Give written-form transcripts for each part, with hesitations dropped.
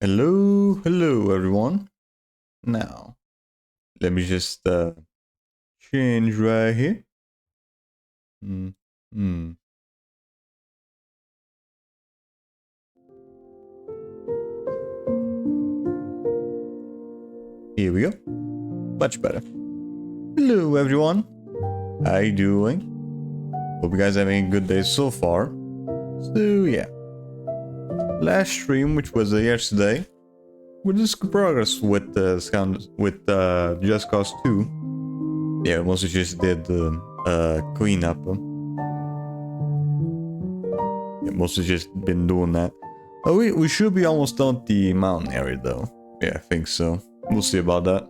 Hello everyone. Now, let me just change right here. Hmm. Hmm. Here we go. Much better. Hello everyone. How you doing? Hope you guys are having a good day so far. So yeah. Last stream, which was yesterday, we just progress with Just Cause 2. Yeah, we mostly just did cleanup. Yeah, mostly just been doing that. Oh, we should be almost done with the mountain area though. Yeah, I think so. We'll see about that.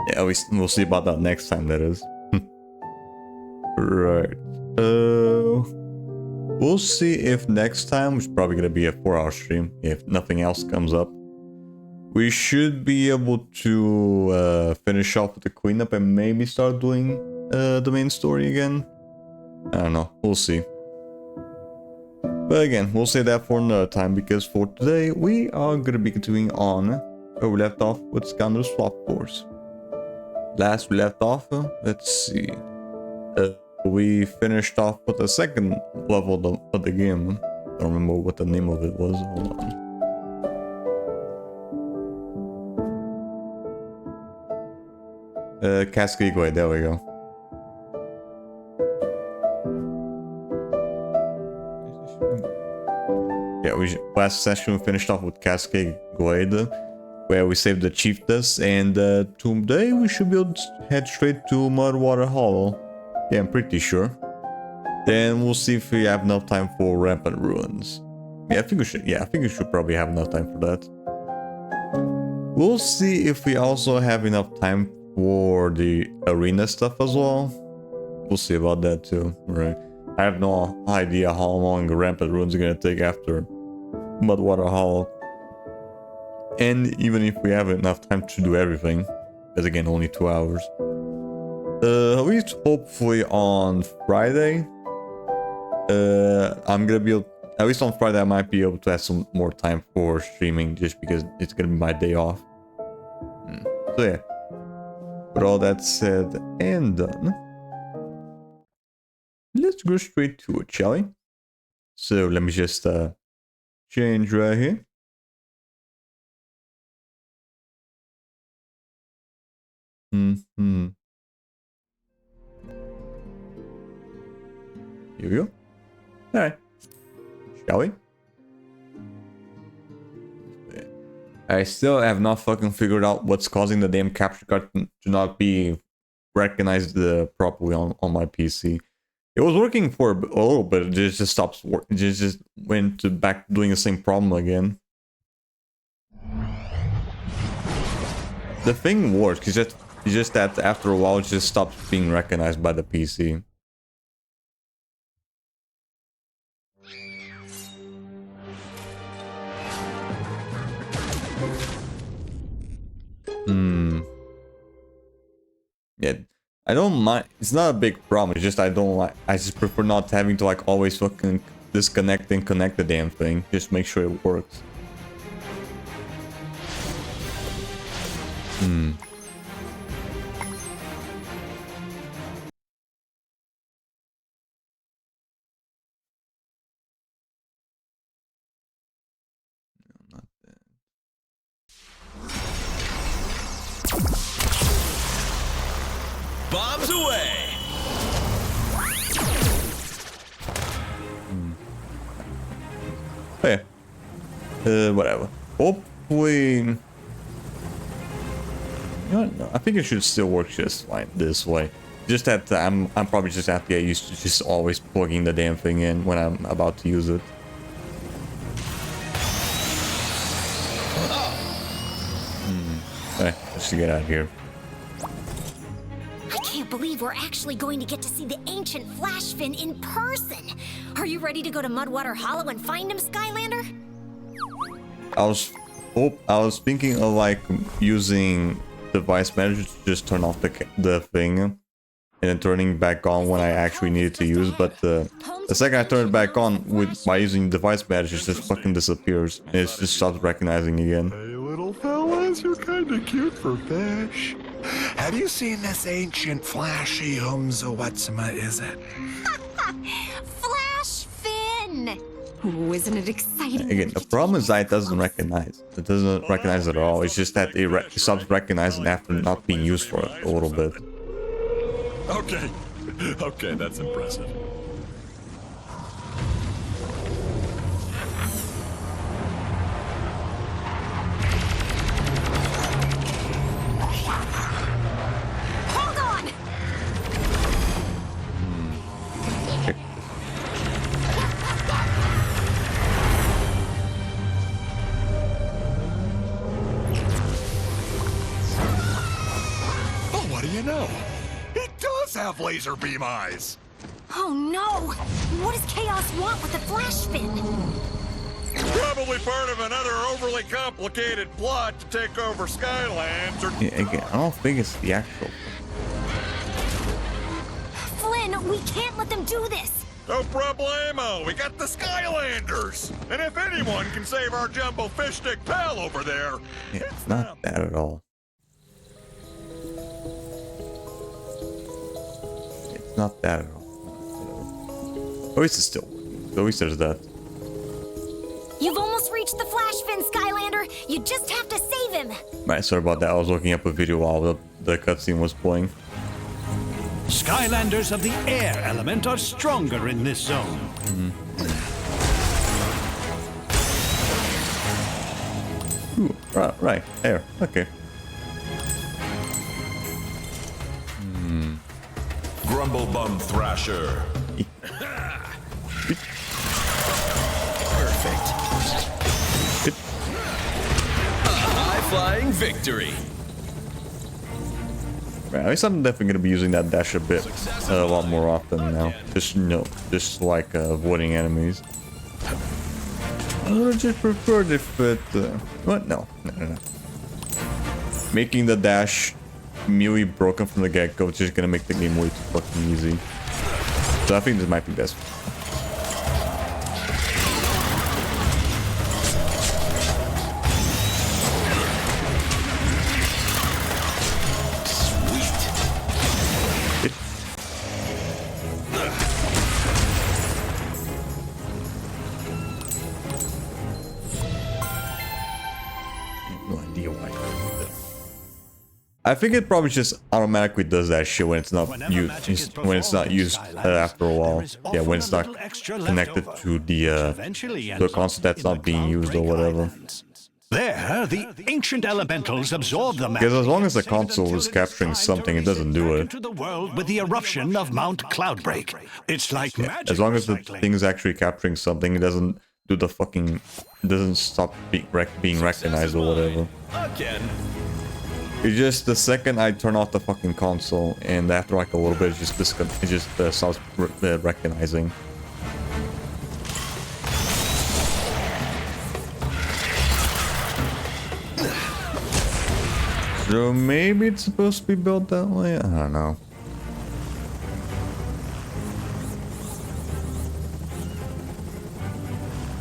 Yeah, we'll see about that next time, that is. Right. We'll see if next time, which is probably gonna be a 4-hour stream, if nothing else comes up. We should be able to finish off with the cleanup and maybe start doing the main story again. I don't know. We'll see. But again, we'll say that for another time, because for today we are gonna be continuing on where we left off with Skylanders Swap Force. Last we left off, let's see. We finished off with the second level of the game. I don't remember what the name of it was. Hold on. Cascade Glade, there we go. Yeah, last session we finished off with Cascade Glade, where we saved the chiefess, and today we should be able to head straight to Mudwater Hollow. Yeah, I'm pretty sure. Then we'll see if we have enough time for Rampant Ruins. Yeah, I think we should. Yeah, I think we should probably have enough time for that. We'll see if we also have enough time for the arena stuff as well. We'll see about that too. Right. I have no idea how long Rampant Ruins are gonna take after Mudwater Hollow. And even if we have enough time to do everything, because again, only 2 hours. At least hopefully on Friday. I'm gonna be able, at least on Friday I might be able to have some more time for streaming, just because it's gonna be my day off. So yeah. With all that said and done, let's go straight to it, shall we? So let me just change right here. Hmm. Here we go. Alright. Shall we? I still have not fucking figured out what's causing the damn capture card to not be recognized properly on my PC. It was working for a little bit, it just stops working. It just went to back doing the same problem again. The thing works, it's just that after a while it just stops being recognized by the PC. Yeah, I don't mind. It's not a big problem. It's just I don't like. I just prefer not having to like always fucking disconnect and connect the damn thing. Just make sure it works. Not that. Bombs away. Oh, yeah. Whatever. Hopefully. You know what? No, I think it should still work just fine this way. Just that I'm probably just have to get used to just always plugging the damn thing in when I'm about to use it. Okay, let's get out of here. I can't believe we're actually going to get to see the ancient Flash Fin in person. Are you ready to go to Mudwater Hollow and find him, Skylander? I was thinking of like using device manager to just turn off the thing and then turning back on when I actually needed to use, but the second I turn it back on by using device manager, it just fucking disappears and it just stops recognizing again. Hey, little fellas, you're kinda cute for fish. Have you seen this ancient flashy what's-a-what is it? Flash Fin! Oh, isn't it exciting? Again, the problem is that it doesn't recognize. It doesn't recognize at all. It's just that it stops recognizing after not being used for a little bit. Okay. Okay, that's impressive. Hold on! Oh, what do you know? He does have laser beam eyes. Oh no! What does Chaos want with the Flash Fin? Probably part of another overly complicated plot to take over Skylanders. Yeah, again, I don't think it's the actual. Flynn, we can't let them do this! No problemo. We got the Skylanders. And if anyone can save our jumbo fish stick pal over there, Yeah, it's not that at all. It's not that at all. At least it's still working. At least there's that. You've almost reached the Flash Fin, Skylander! You just have to save him! Right, sorry about that. I was looking up a video while the cutscene was playing. Skylanders of the air element are stronger in this zone. Ooh, right, air. Okay. Grumblebum Thrasher. Perfect. High-flying victory. Right, at least I'm definitely gonna be using that dash a lot more often now. Just like avoiding enemies. I would have just preferred if it. What? No. Making the dash melee broken from the get-go is just gonna make the game way too fucking easy. So I think this might be best. No idea why. I think it probably just automatically does that shit when it's not Whenever magic is used. When it's not performed in used Skylanders, after a while. there is Yeah, when often it's a not little extra connected left to over, the which eventually ends up console that's in the not being Cloud used or Break whatever. Islands. There, the ancient elementals absorb the magic. Because as long as the and save it console until is it capturing time to something, it release doesn't do back it. into the world with the eruption of Mount Cloudbreak. It's like magic As long as the recycling. thing is actually capturing something, it doesn't do the fucking... It doesn't stop being recognized or whatever. Again. It's just the second I turn off the fucking console, and after like a little bit, it just stops recognizing. So maybe it's supposed to be built that way? I don't know.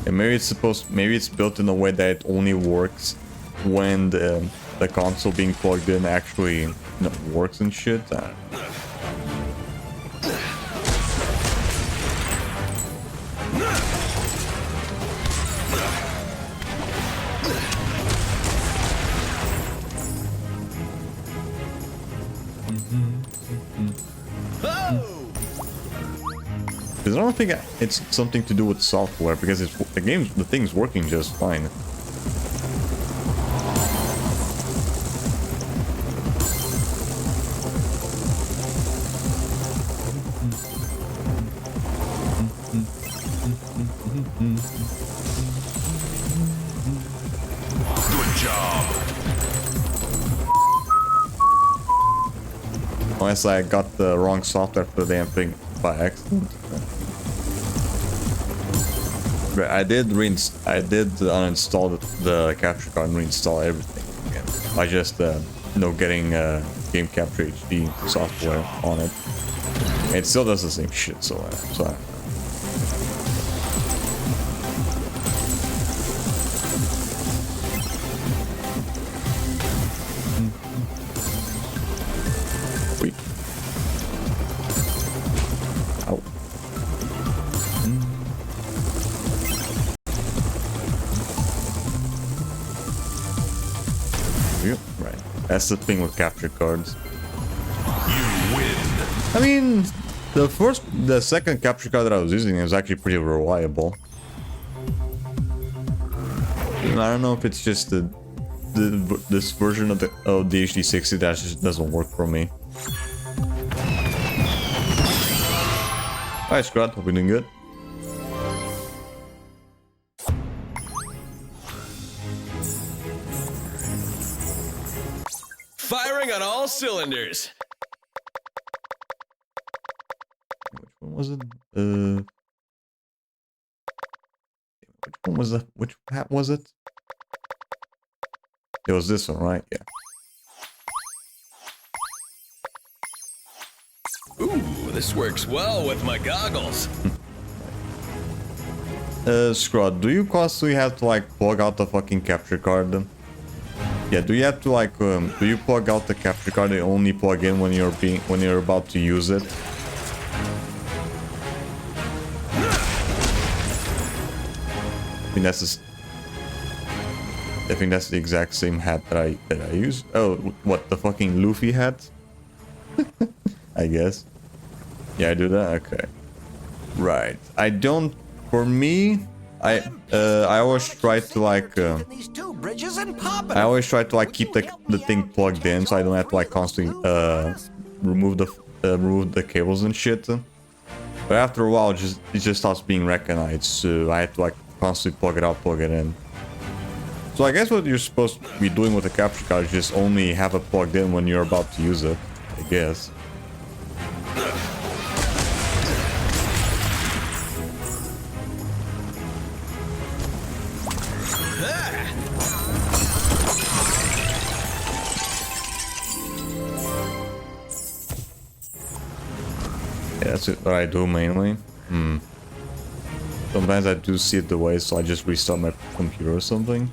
And maybe it's built in a way that it only works when the console being plugged in actually works and shit. I don't know. Because I don't think it's something to do with software, because the thing's working just fine. Good job. Unless I got the wrong software for the damn thing by accident. But I did uninstall the capture card and reinstall everything again. By just getting Game Capture HD software on it. It still does the same shit, so wait. Ow. Yep, right. That's the thing with capture cards. You win. I mean, the second capture card that I was using was actually pretty reliable. I don't know if it's just this version of the HD60 that just doesn't work for me. Alright, Scrod, hope you're doing good. Firing on all cylinders. Which one was it? Which one was that? Which hat was it? It was this one, right? Yeah. Ooh, this works well with my goggles. Scrod, do you constantly have to like plug out the fucking capture card? Yeah, do you have to like do you plug out the capture card and only plug in when you're about to use it? I think that's the exact same hat that I use. Oh, what, the fucking Luffy hat? I guess. Yeah, I do that. Okay. Right. I don't. For me, I always try to like. I always try to like keep the thing plugged in, so I don't have to like constantly remove the cables and shit. But after a while, it just stops being recognized, so I have to like constantly plug it out, plug it in. So I guess what you're supposed to be doing with the capture card is just only have it plugged in when you're about to use it, I guess. Yeah, that's what I do mainly. Sometimes I do see it the way, so I just restart my computer or something.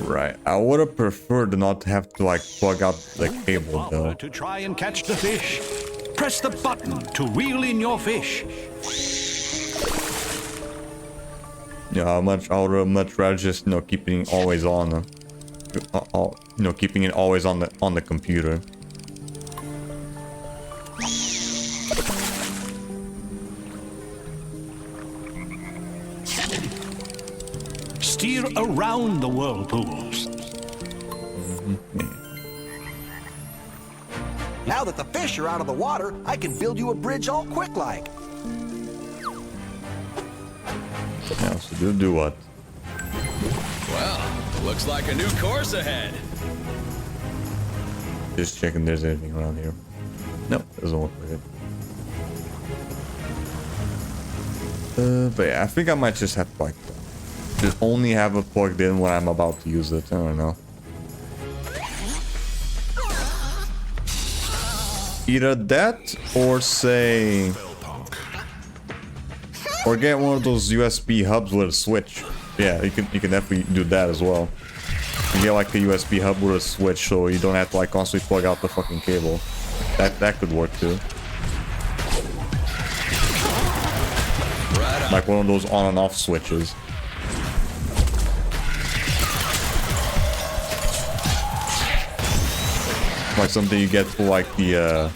Right. I would have preferred not to have to like plug out the cable though. To try and catch the fish, press the button to reel in your fish. Yeah, I would much rather just keeping always on. keeping it always on the computer. Steer around the whirlpools. Now that the fish are out of the water, I can build you a bridge all quick like. Yeah, so do what? Well, looks like a new course ahead. Just checking if there's anything around here. Nope, doesn't look like it. But yeah, I think I might just have to like just only have it plugged in when I'm about to use it. I don't know. Either that or say, or get one of those USB hubs with a switch. Yeah, you can definitely do that as well. You get like a USB hub with a switch, so you don't have to like constantly plug out the fucking cable. That could work too. Like one of those on and off switches. Like something you get for like the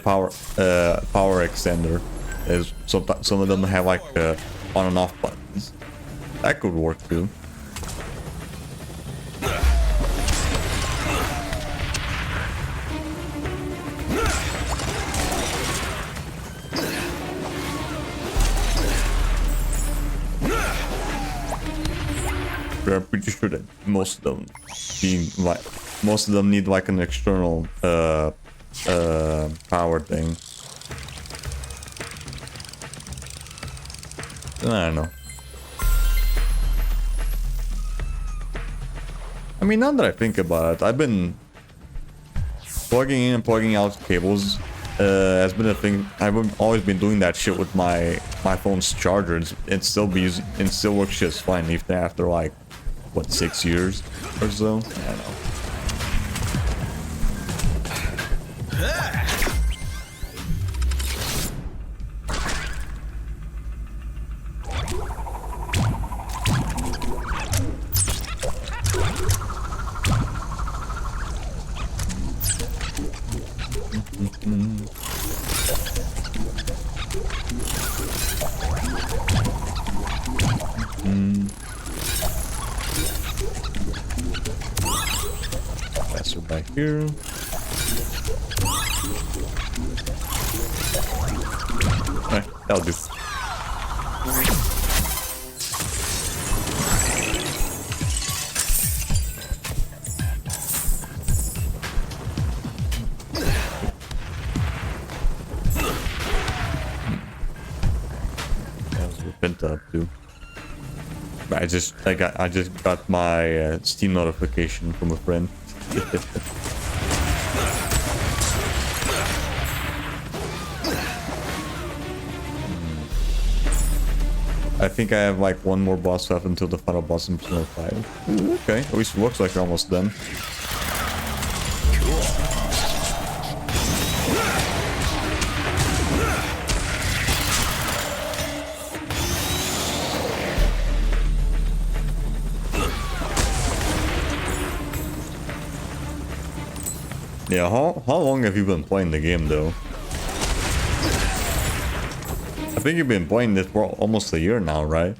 power extender. Is some of them have like on and off buttons. That could work too. But I'm pretty sure that most of them need like an external power thing. I don't know. I mean, now that I think about it, I've been plugging in and plugging out cables. Has been a thing. I've always been doing that shit with my phone's charger. It still works just fine even after like what 6 years or so. I don't know. Pass her back here. Alright, that'll do. Pent up too. I just got my Steam notification from a friend. I think I have like one more boss left until the final boss in Persona 5. Ooh, okay, at least it looks like you're almost done. Yeah, how long have you been playing the game though? I think you've been playing this for almost a year now, right?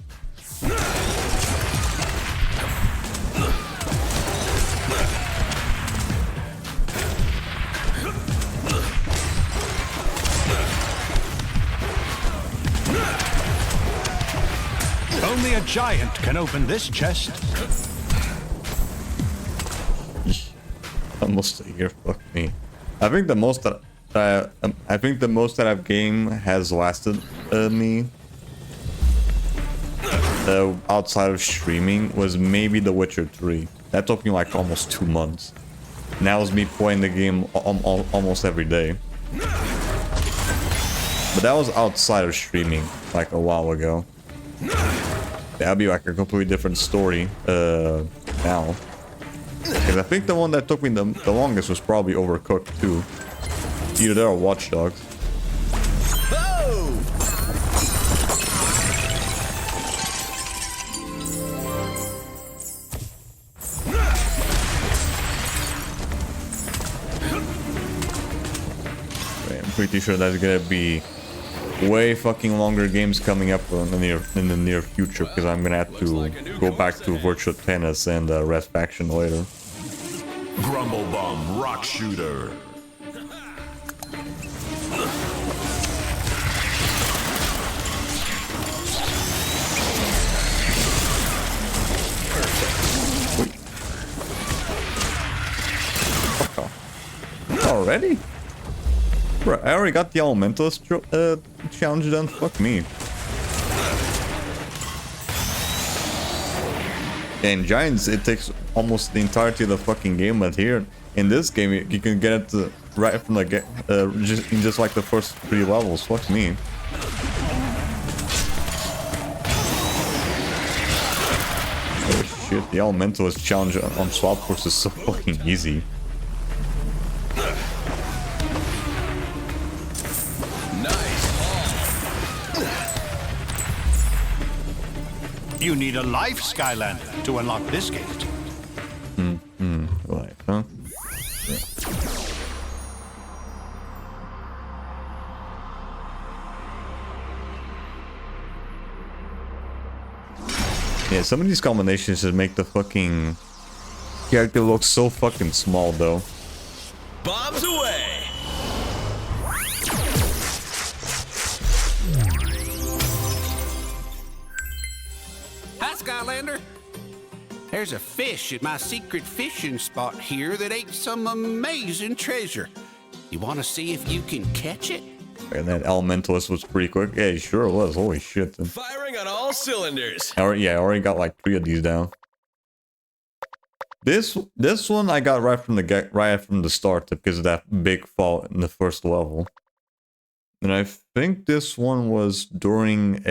Only a giant can open this chest. Almost a year, fuck me. I think the most that I've gamed has lasted me outside of streaming was maybe The Witcher 3. That took me like almost 2 months. Now it's me playing the game almost every day. But that was outside of streaming like a while ago. That'd be like a completely different story now. Because I think the one that took me the longest was probably Overcooked too. Either that or Watch Dogs. pretty sure there's gonna be way fucking longer games coming up in the near future, because I'm gonna have to go back to virtual tennis and Red Faction later. Grumble Bum Rock Shooter. Fuck off. Already? Bro, I already got the Elementalist challenge done. Fuck me. In Giants, it takes almost the entirety of the fucking game, but here, in this game, you can get it right from the get, just like the first 3 levels. Fuck me. Oh shit, the Elementalist challenge on Swap Force is so fucking easy. You need a life, Skylander, to unlock this gate. Right, huh? Yeah, some of these combinations just make the fucking character look so fucking small, though. Bombs away! Hi, Skylander. There's a fish at my secret fishing spot here that ate some amazing treasure. You want to see if you can catch it? And that Elementalist was pretty quick. Yeah, he sure was. Holy shit. Firing on all cylinders. I already got like 3 of these down. This one I got right from the start because of that big fall in the first level. And I think this one was during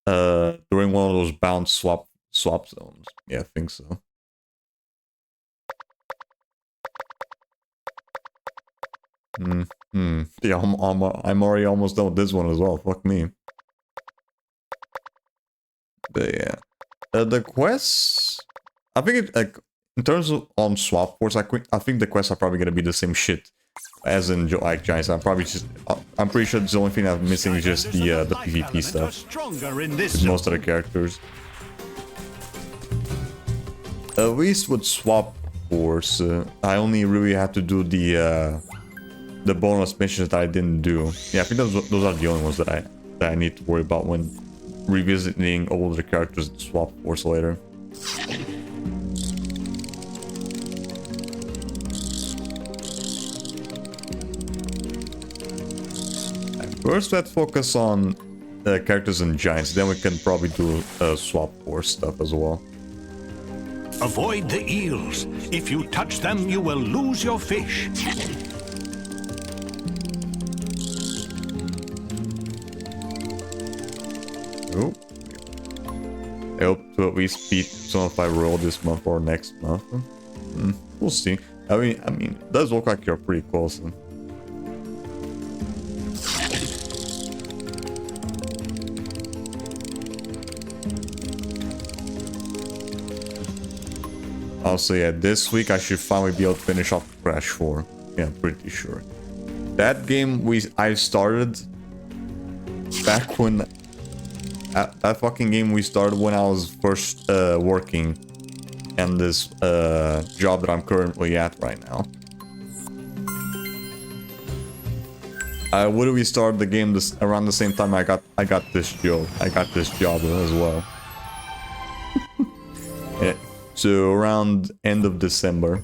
one of those bound swap zones. Yeah, I think so. Yeah, I'm already almost done with this one as well. Fuck me. But yeah, the quests. I think it, like, in terms of on Swap Force, I think the quests are probably gonna be the same shit as in like Giants. I'm pretty sure the only thing I'm missing is just the PvP stuff. With most of the characters. At least with Swap Force, I only really had to do the bonus missions that I didn't do. Yeah, I think those are the only ones that I need to worry about when revisiting older characters in Swap Force later. First, let's focus on characters in Giants. Then we can probably do Swap Force stuff as well. Avoid the eels. If you touch them, you will lose your fish. Oh. I hope to at least beat some of my roll this month or next month. We'll see. I mean, it does look like you're pretty close. Also, yeah, this week I should finally be able to finish off Crash 4. Yeah, I'm pretty sure. That game I started back when... that fucking game we started when I was first working in this job that I'm currently at right now. I literally started the game around the same time I got this job. I got this job as well. Yeah. So around end of December.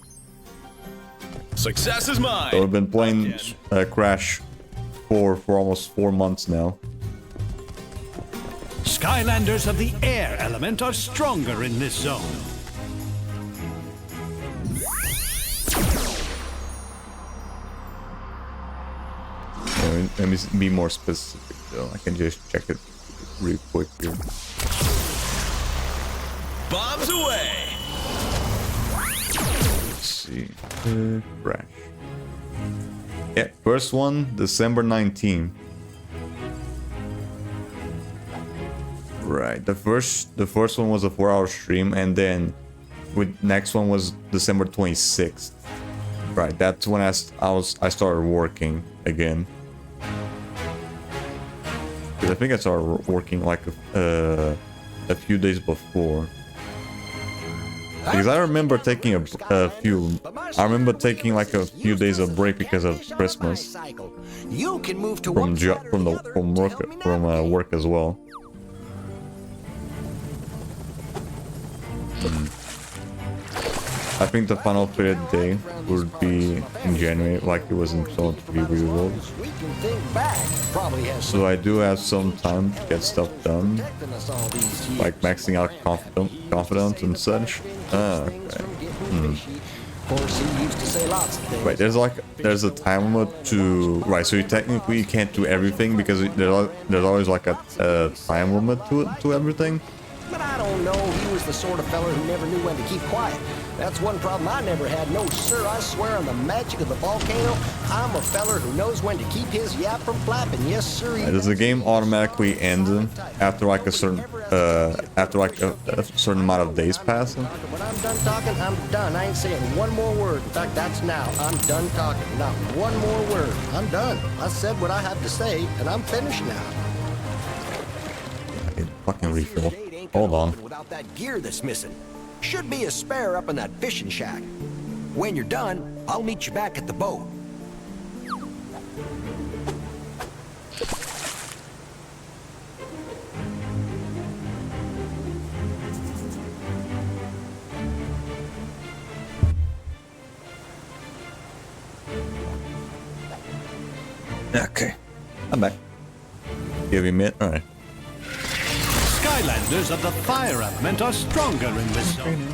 Success is mine. So I've been playing Crash for almost 4 months now. Skylanders of the air element are stronger in this zone. Let me be more specific though. I can just check it real quick here. Bombs away. Let's see. Crash. Yeah, first one, December 19th. Right. The first one was a 4-hour stream, and then next one was December 26th. Right, that's when I started working again. 'Cause I think I started working like a few days before. Because I remember taking I remember taking like a few days of break because of Christmas. You can move to From work as well. I think the final period day would be in January, like it was in Sonic 3 Reload. So I do have some time to get stuff done, like maxing out confidence and such. Okay. Right, there's a time limit to so you technically can't do everything because there's always like a time limit to everything. But I don't know. He was the sort of fella who never knew when to keep quiet. That's one problem I never had. No, sir, I swear on the magic of the volcano, I'm a feller who knows when to keep his yap from flapping. Yes, sir. Does the game automatically end after like a certain certain amount of days pass? When I'm done talking, I'm done. I ain't saying one more word. In fact, that's now. I'm done talking. Not one more word. I'm done. I said what I have to say, and I'm finished now. Fucking refill. Hold on. Without that gear that's missing. Should be a spare up in that fishing shack. When you're done, I'll meet you back at the boat. Okay. I'm back. Give me a minute. Alright. Skylanders of the fire element are stronger in this zone.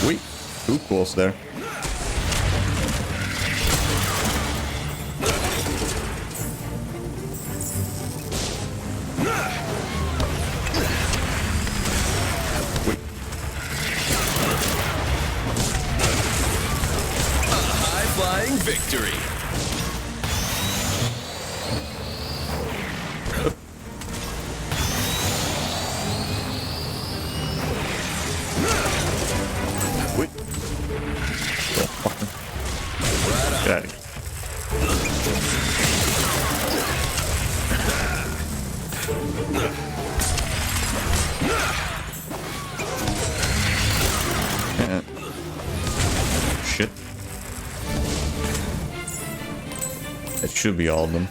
Wait, too close there. Wait. A high-flying victory. Get out of here. Shit. That should be all of them.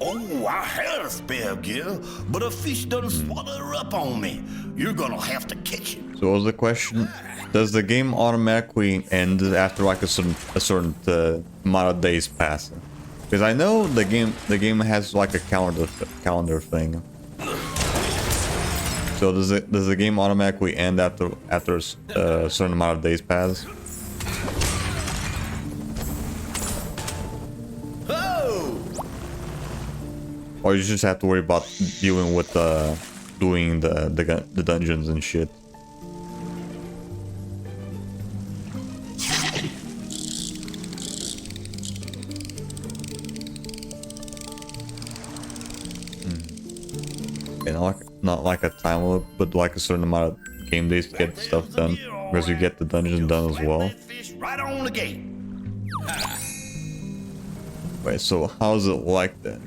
Oh, I have spare gear, but a fish done swallowed her up on me. You're gonna have to catch it. So what was the question? Does the game automatically end after like a certain amount of days pass? Because I know the game has like a calendar thing. So does the game automatically end after a certain amount of days pass? Or you just have to worry about dealing with doing the dungeons and shit. And not like a time limit, but like a certain amount of game days to get stuff done, because you get the dungeon done as well. Right on the gate. Wait, so how's it like then?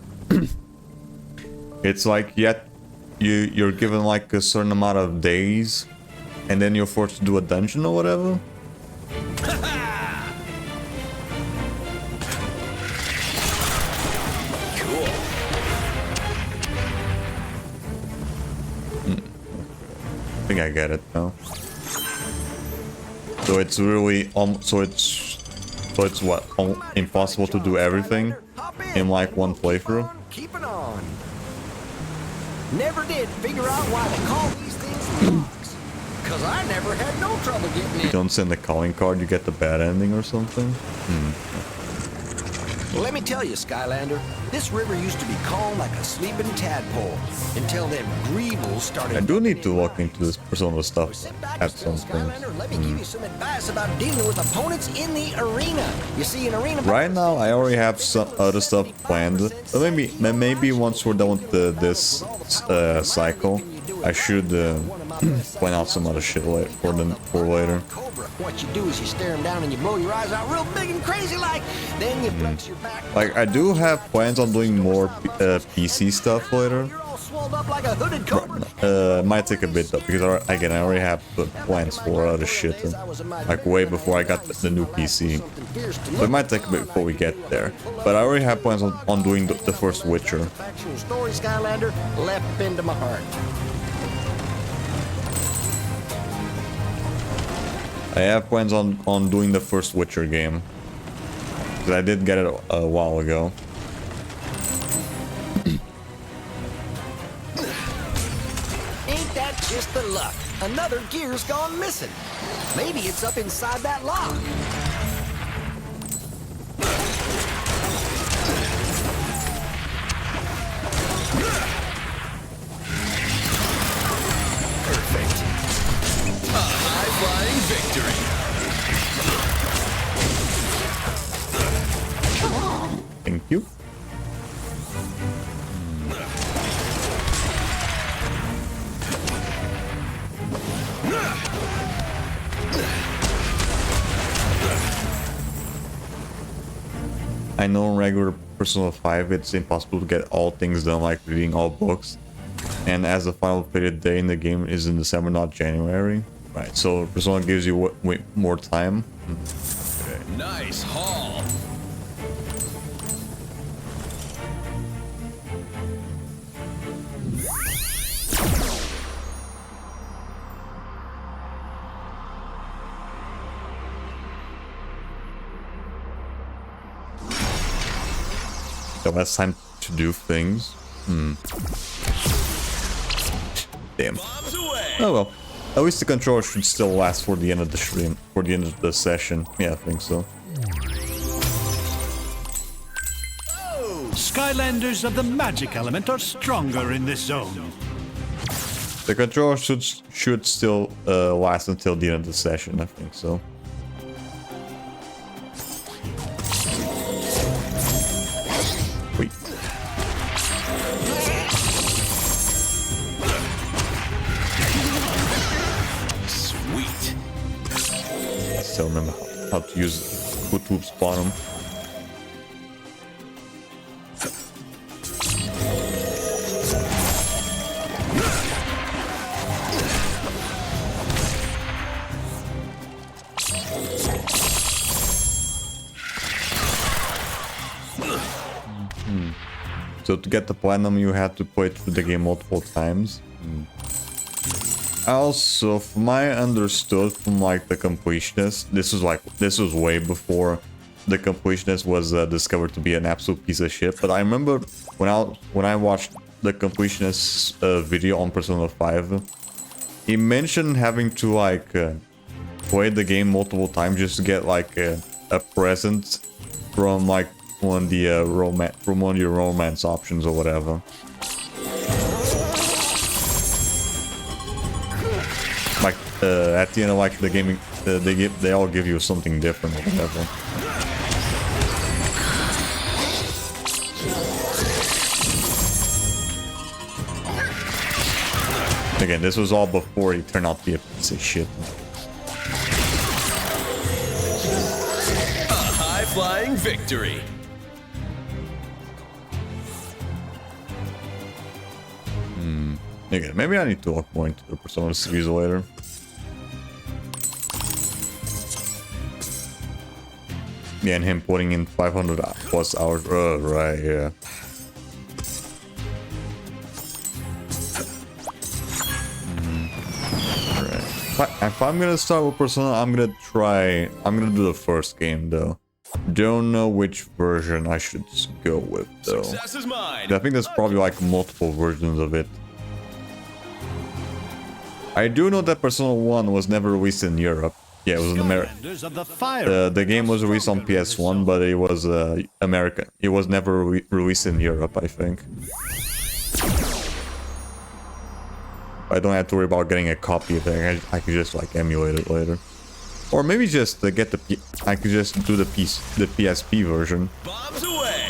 It's like you're given like a certain amount of days, and then you're forced to do a dungeon or whatever. Cool. I think I get it now. So it's really so it's what, impossible to do everything in like one playthrough. Keep it on. Never did figure out why they call these things locks. Cause I never had no trouble getting You in. don't send the calling card, you get the bad ending or something. Well, let me tell you, Skylander, this river used to be calm like a sleeping tadpole until them greebles started. I do need to look into this Persona stuff Sit back at still, some point. Skylander. Let me give you some advice about dealing with opponents in the arena. You see, an arena. Right now, I already have some other stuff planned. But maybe once we're done with this cycle, I should plan out some other shit for later. What you do is you stare them down and you blow your eyes out real big and crazy like. Then you flex your back. Like, I do have plans on doing more PC stuff later. You're all swelled up like a hooded cobra. It might take a bit though, because again, I already have the plans for other shit, like way before I got the new PC. So it might take a bit before we get there. But I already have plans on doing the first Witcher. Factual story, Skylander, left into my heart. I have plans on doing the first Witcher game. Because I did get it a while ago. Ain't that just the luck? Another gear's gone missing. Maybe it's up inside that lock. Perfect. A high-flying victory. Thank you. I know in regular Persona 5 it's impossible to get all things done, like reading all books. And as the final fated day in the game is in December, not January. Right, so Persona gives you way more time. Okay. Nice haul. So that's time to do things. Damn. Bombs away. Oh well. At least the controller should still last for the end of the stream, for the end of the session. Yeah, I think so. Skylanders of the magic element are stronger in this zone. The controller should still last until the end of the session, I think so. Wait. Sweet. I still remember how to use Foot Loop's bottom. So to get the platinum, you had to play through the game multiple times. Also, from I understood from like the completionist, this was way before the completionist was discovered to be an absolute piece of shit. But I remember when I watched the completionist video on Persona 5, he mentioned having to like play the game multiple times just to get like a present from like one of the one of your romance options or whatever. Like at the end of like the gaming, they all give you something different or whatever. Again, this was all before he turned out to be a piece of shit. A high-flying victory. Again, maybe I need to look more into the Persona series later. Yeah, and him putting in 500 plus hours. Right, yeah. Right. If I'm gonna start with Persona, I'm gonna do the first game though. Don't know which version I should go with though. Success is mine. I think there's probably like multiple versions of it. I do know that Persona 1 was never released in Europe, Yeah, it was an American. Skylanders of the fire. The game was released on PS1, but it was American. It was never released in Europe, I think. I don't have to worry about getting a copy of it. I could just like emulate it later, or maybe just get the. I could just do the PSP version. Bob's away.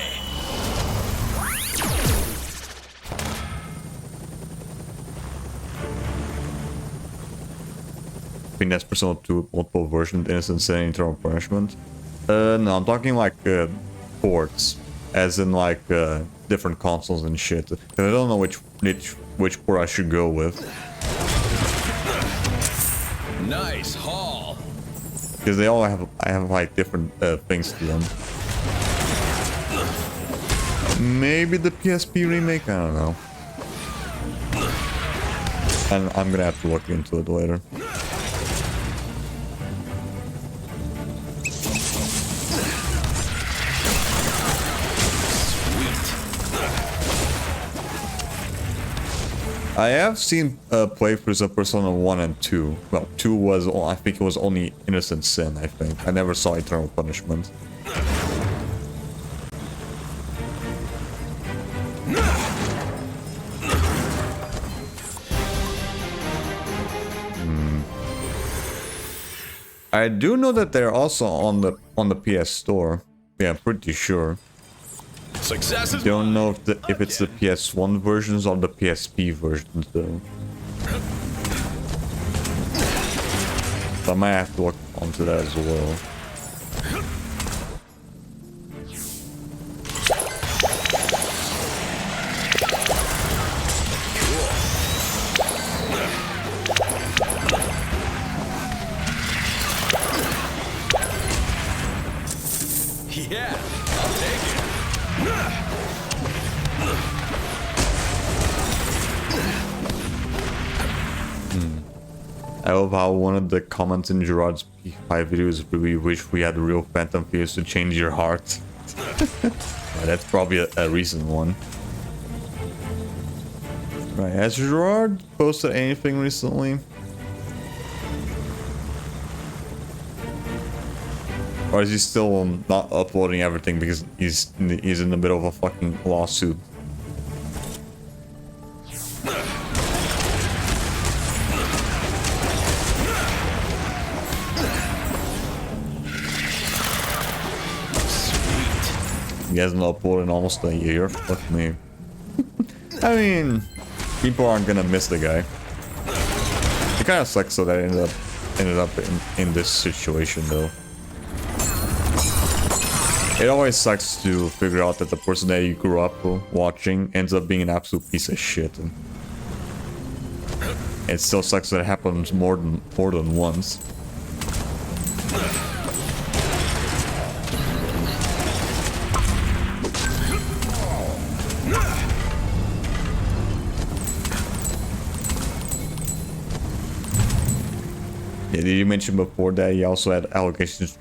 I think that's personal to multiple versions, Innocent Sin and Eternal Punishment. No, I'm talking like ports, as in like different consoles and shit. And I don't know which port I should go with. Nice haul. Because they all have like different things to them. Maybe the PSP remake? I don't know. And I'm gonna have to look into it later. I have seen playthroughs of Persona 1 and 2. Well, 2 was, I think it was only Innocent Sin, I think. I never saw Eternal Punishment. I do know that they're also on the PS Store. Yeah, pretty sure. Success is Don't know if it's the PS1 versions or the PSP versions though. So I might have to look onto that as well. Yeah, I'll take it. I love how one of the comments in Gerard's P5 videos really wish we had real Phantom Fears to change your heart. That's probably a recent one. Right, has Gerard posted anything recently? Or is he still not uploading everything because he's in the middle of a fucking lawsuit? He hasn't uploaded in almost a year. Fuck me. I mean, people aren't gonna miss the guy. It kind of sucks though that I ended up in this situation though. It always sucks to figure out that the person that you grew up watching ends up being an absolute piece of shit. And it still sucks that it happens more than once. Yeah, did you mention before that he also had allegations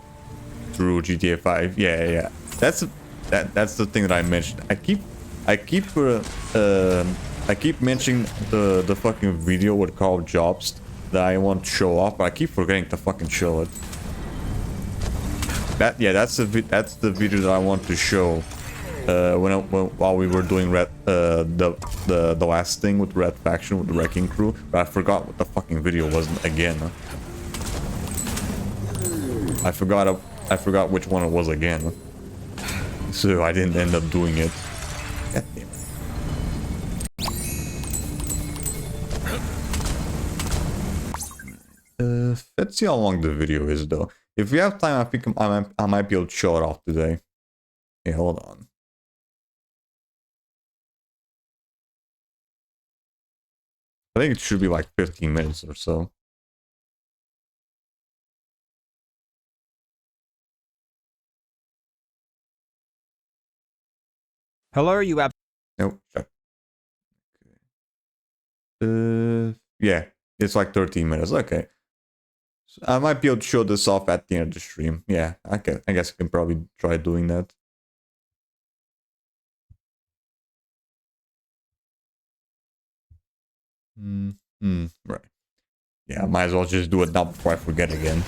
through GTA 5? Yeah. That's the thing that I mentioned. I keep mentioning the fucking video with Carl Jobs that I want to show off, but I keep forgetting to fucking show it. That's the video that I want to show. While we were doing the last thing with Red Faction with the Wrecking Crew, but I forgot what the fucking video was again. I forgot which one it was again, so I didn't end up doing it. God damn it. Let's see how long the video is though. If we have time, I think I might be able to show it off today. Hey, hold on. I think it should be like 15 minutes or so. Hello, you have. Nope. Yeah, it's like 13 minutes. Okay. So I might be able to show this off at the end of the stream. Yeah, I guess I can probably try doing that. Right. Yeah, I might as well just do it now before I forget again.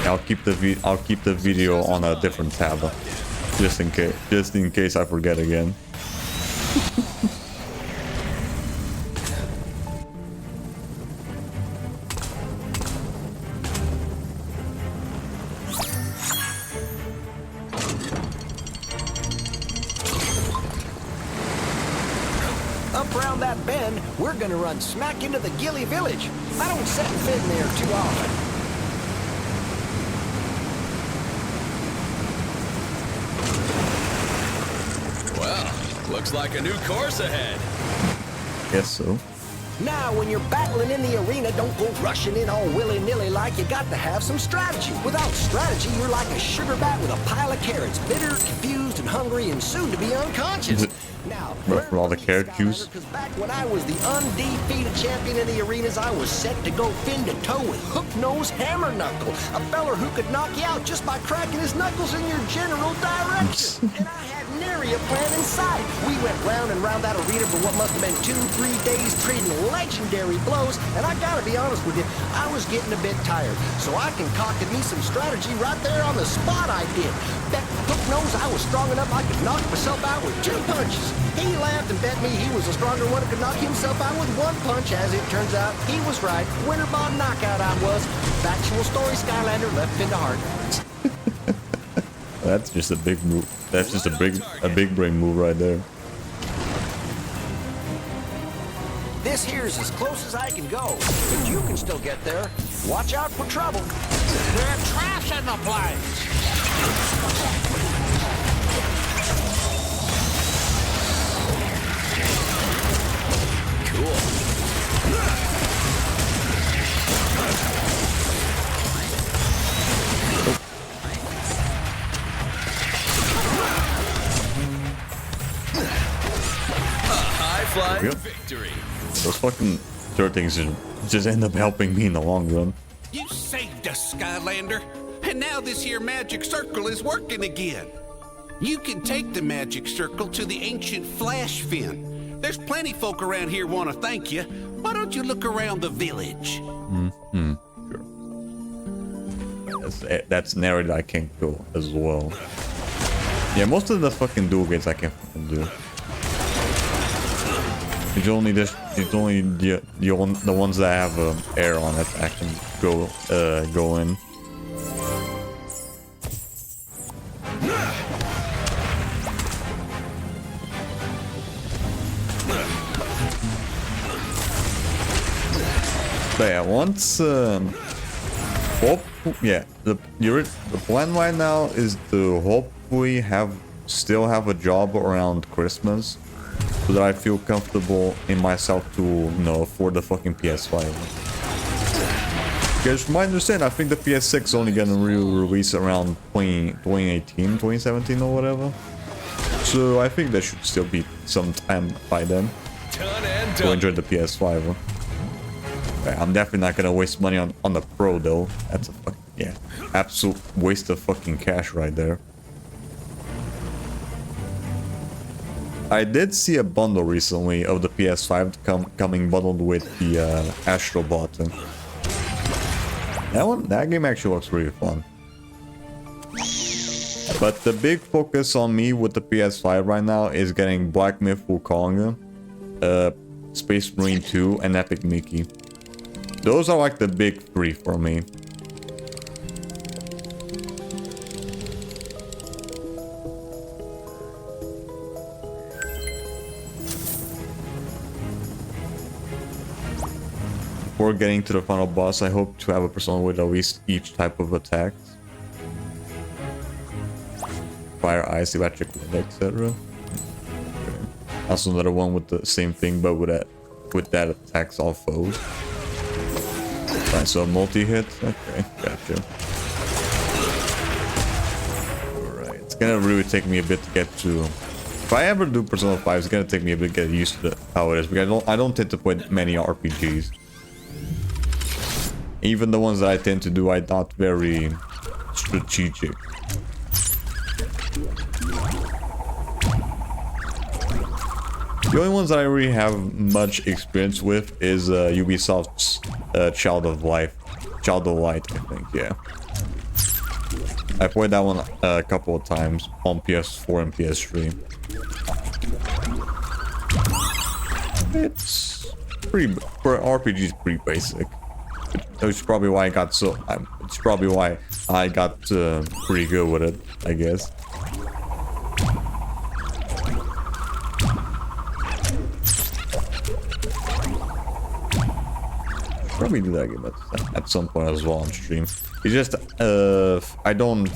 I'll keep the video on a different tab, just in case I forget again. Up around that bend, we're gonna run smack into the Gilly Village. I don't set foot in there too often. Well, looks like a new course ahead. Guess so. Now, when you're battling in the arena, don't go rushing in all willy-nilly like. You got to have some strategy. Without strategy, you're like a sugar bat with a pile of carrots, bitter, confused, and hungry, and soon to be unconscious. Now, for all the carrot juice. Because back when I was the undefeated champion in the arenas, I was set to go fin to toe with hook-nosed hammer knuckle, a feller who could knock you out just by cracking his knuckles in your general direction. And I had nary a plan in sight. We went round and round that arena for what must have been 2-3 days trading legendary blows, and I gotta be honest with you, I was getting a bit tired. So I concocted me some strategy right there on the spot. I did. Bet hook nose I was strong enough I could knock myself out with 2 punches. He laughed and bet me he was a stronger one who could knock himself out with 1 punch. As it turns out, he was right. Winner ball knockout I was. Factual story, Skylander, left into heart. That's just a big move. That's just a big brain move right there. This here's as close as I can go, but you can still get there. Watch out for trouble. There's trash in the place. Flying victory. Those fucking third things just end up helping me in the long run. You saved us, Skylander. And now this here magic circle is working again. You can take the magic circle to the ancient flash fin. There's plenty folk around here want to thank you. Why don't you look around the village? Sure. That's an area that I can't go as well. Yeah, most of the fucking duel gates I can't fucking do. It's only the ones that have air on it I can go in. But yeah, once the plan right now is to hopefully still have a job around Christmas, so that I feel comfortable in myself to, afford the fucking PS5. Because from my understanding, I think the PS6 is only gonna release around 2018, 2017 or whatever. So I think there should still be some time by then to enjoy the PS5. I'm definitely not gonna waste money on the Pro though. That's a absolute waste of fucking cash right there. I did see a bundle recently of the PS5 coming bundled with the Astro Bot. That game actually looks really fun. But the big focus on me with the PS5 right now is getting Black Myth Wukong, Space Marine 2, and Epic Mickey. Those are like the big 3 for me. Before getting to the final boss, I hope to have a persona with at least each type of attacks. Fire, ice, electric, wind, etc. Okay. Also another one with the same thing, but with that attacks all foes. Right, so multi-hit. Okay, gotcha. Alright, it's gonna really take me a bit to get to. If I ever do Persona 5, it's gonna take me a bit to get used to how it is, because I don't tend to play many RPGs. Even the ones that I tend to do are not very strategic. The only ones that I really have much experience with is Ubisoft's Child of Light, I think, yeah. I played that one a couple of times on PS4 and PS3. It's pretty, for RPG, it's pretty basic. It's probably why I got so. It's probably why I got pretty good with it, I guess. Probably do that game at some point as well on stream. It's just I don't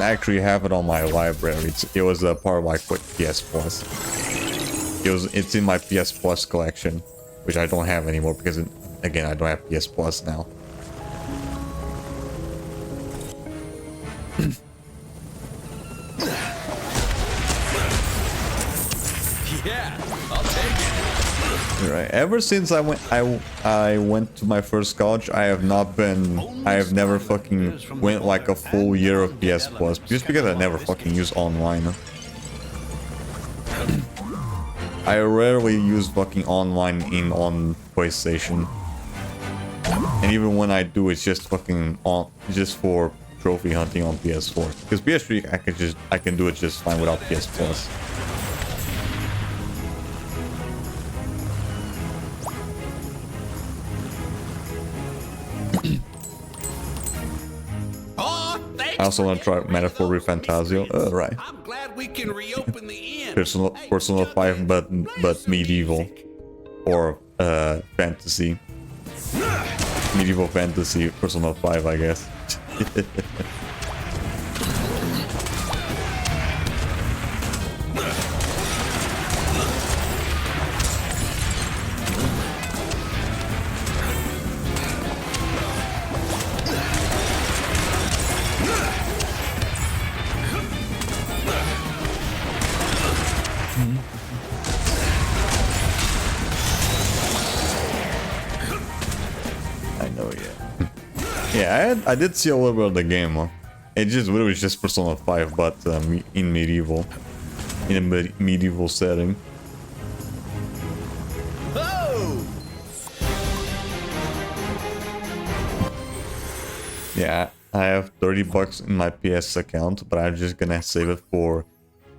actually have it on my library. It was a part of my PS Plus. It's in my PS Plus collection, which I don't have anymore because again I don't have PS Plus now. Yeah, I'll take it. Right. Ever since I went to my first college, I have never fucking went like a full year of PS Plus just because I never fucking use online. I rarely use fucking online on PlayStation, and even when I do, it's just fucking just for trophy hunting on PS4. Because PS3, I can do it just fine without PS Plus. I also want to try Metaphor Refantasio. Right. I'm glad we can reopen the inn. Persona 5, but medieval or fantasy. Medieval fantasy Persona 5, I guess. Yeah, I did see a little bit of the game. It was just Persona 5, but in medieval, in a medieval setting. Oh! Yeah, I have 30 bucks in my PS account, but I'm just gonna save it for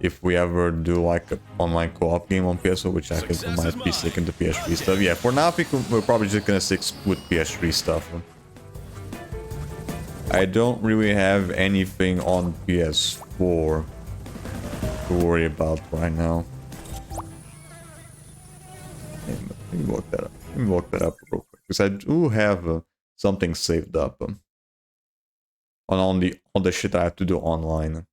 if we ever do like an online co-op game on PS4, which I think we might be sticking to PS3 stuff. Yeah, for now, I think we're probably just gonna stick with PS3 stuff. I don't really have anything on PS4 to worry about right now. Let me look that up. Let me look that up real quick, because I do have something saved up on the shit I have to do online.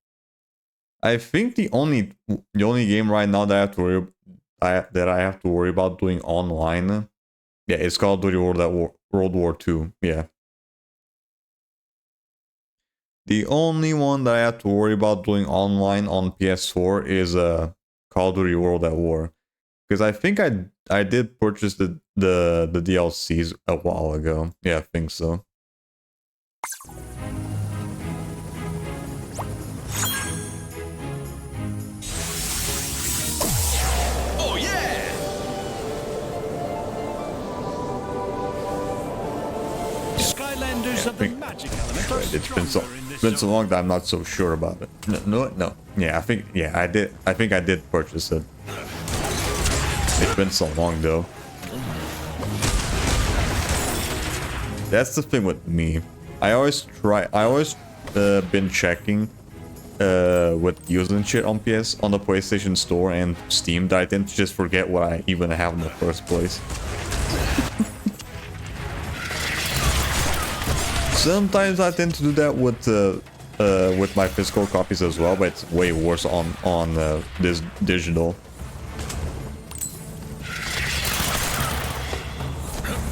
I think the only game right now that I have to worry about doing online, yeah, it's Call of Duty World War II. Yeah. The only one that I have to worry about doing online on PS4 is Call of Duty World at War, because I think I did purchase the DLCs a while ago. Yeah, I think so. Oh yeah! Skylanders have the magic element. It's been so long that I'm not so sure about it. No. Yeah, I think I did purchase it. It's been so long though. That's the thing with me. I always been checking with using shit on the PlayStation Store and Steam that I tend to just forget what I even have in the first place. Sometimes I tend to do that with my physical copies as well, but it's way worse on this digital.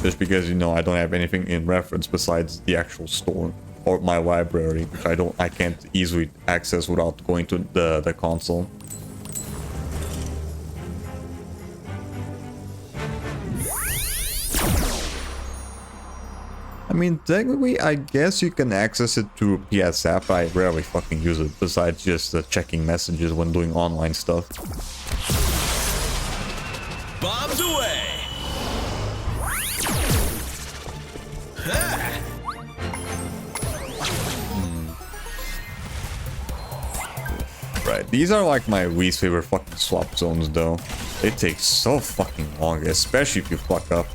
Just because, you know, I don't have anything in reference besides the actual store or my library, which I can't easily access without going to the console. I mean, technically, I guess you can access it through PS app. I rarely fucking use it, besides just checking messages when doing online stuff. Bombs away! Right, these are like my least favorite fucking swap zones though. They take so fucking long, especially if you fuck up.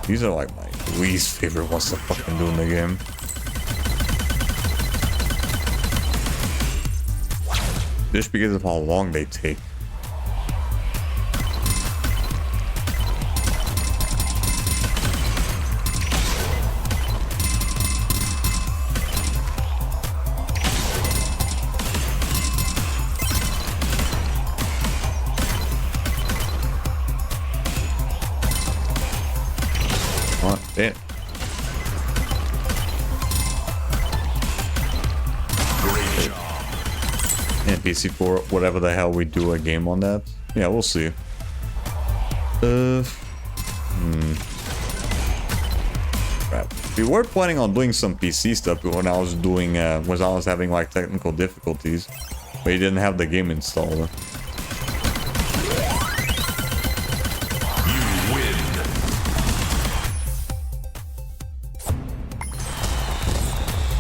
These are like my least favorite ones to fucking do in the game. Just because of how long they take. Damn. And PC4, whatever the hell we do a game on that. Yeah, we'll see. Right. We were planning on doing some PC stuff when I was doing when I was having like technical difficulties, but you didn't have the game installed.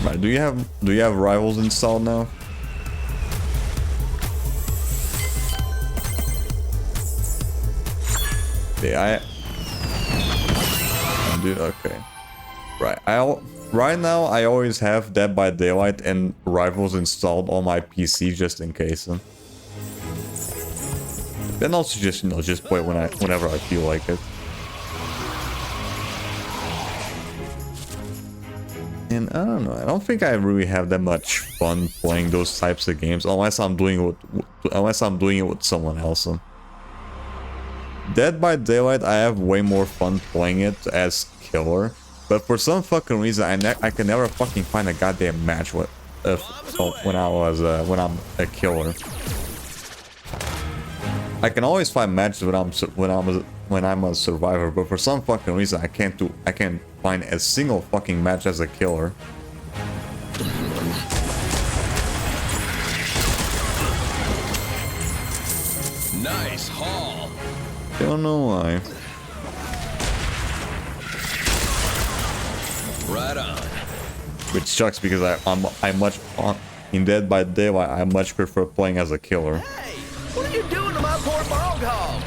Right, do you have Rivals installed now? Yeah, dude, okay. Right, right now I always have Dead by Daylight and Rivals installed on my PC just in case. Then also just just play whenever I feel like it. And I don't know, I don't think I really have that much fun playing those types of games unless I'm doing it with someone else. Dead by Daylight, I have way more fun playing it as killer, but for some fucking reason I can never fucking find a goddamn match with when I'm a killer. I can always find matches when I'm a survivor, but for some fucking reason I can't find a single fucking match as a killer. Nice haul. Don't know why. Right on. Which sucks because I'm much in Dead by Daylight I much prefer playing as a killer. Hey, what are you doing to my poor bog hog?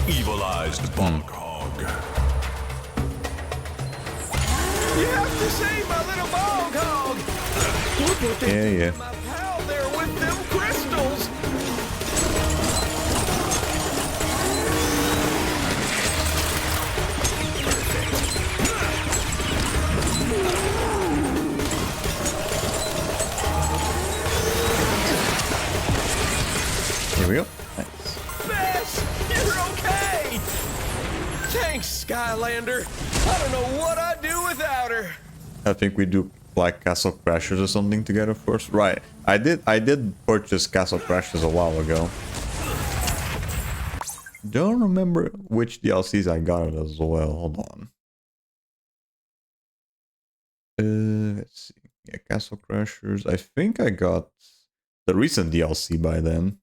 Evil-eyed bog hog. You have to save my little bog hog. Look what they did Yeah. to my pal there with them crystals. Here we go. Nice. Bess, you're okay. Thanks, Skylander. I don't know what I'd do without her. I think we do like Castle Crashers or something together first. Right. I did purchase Castle Crashers a while ago. Don't remember which DLCs I got it as well. Hold on. Let's see. Yeah, Castle Crashers. I think I got the recent DLC by then.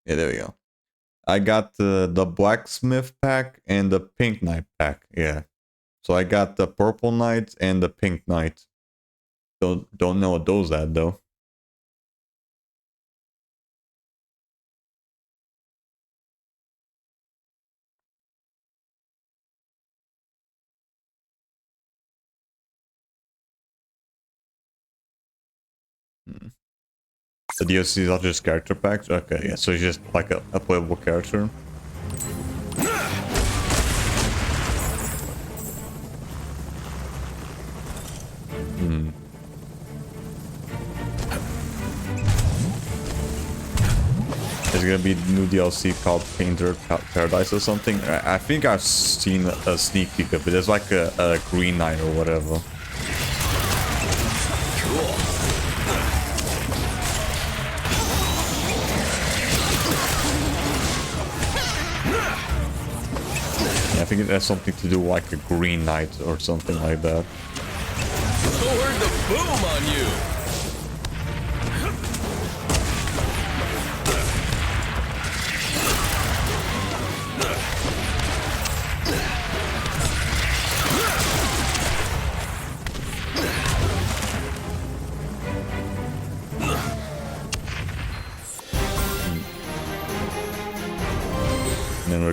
Yeah, there we go. I got the Blacksmith pack and the Pink Knight pack. Yeah. So I got the Purple Knight and the Pink Knight. Don't know what those are though. The DLCs are just character packs? Okay, yeah, so it's just like a playable character. There's gonna be new DLC called Painter Paradise or something. I think I've seen a sneak peek of it. There's like a Green Knight or whatever. Cool. I think it has something to do like a Green Knight or something like that. Who heard the boom on you?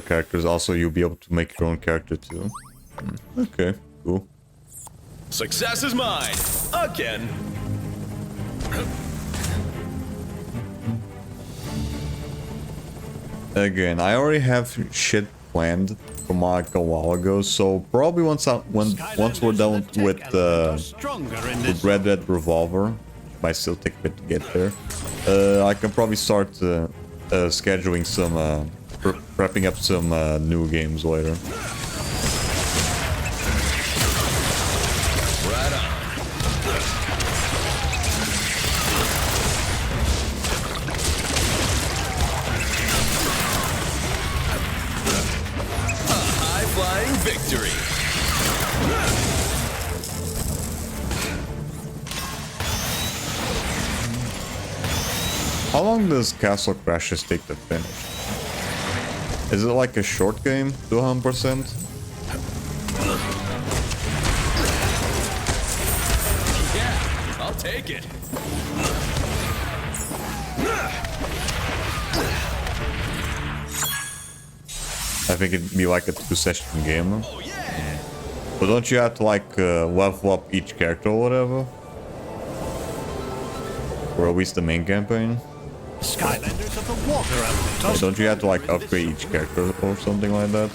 characters. Also, you'll be able to make your own character too. Okay, cool. Success is mine again. Again, I already have shit planned from like a while ago, so probably once we're done with Red Dead Revolver, might still take a bit to get there. I can probably start scheduling some, prepping up some new games later. Right on. High-flying victory. How long does Castle Crashes take to finish? Is it like a short game, 200%? Yeah, I'll take it. I think it'd be like a 2-session game. Oh, yeah. But don't you have to like level up each character or whatever? Or at least the main campaign? Skylanders of the water element. Yeah, don't you have to like upgrade each character or something like that?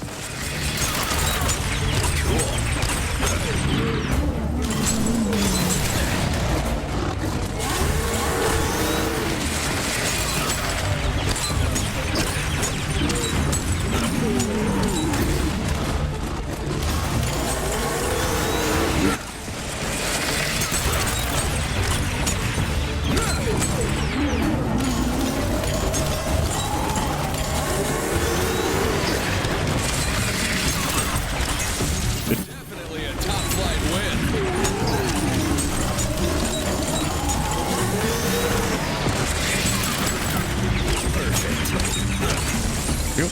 Definitely a top-flight win. Yep.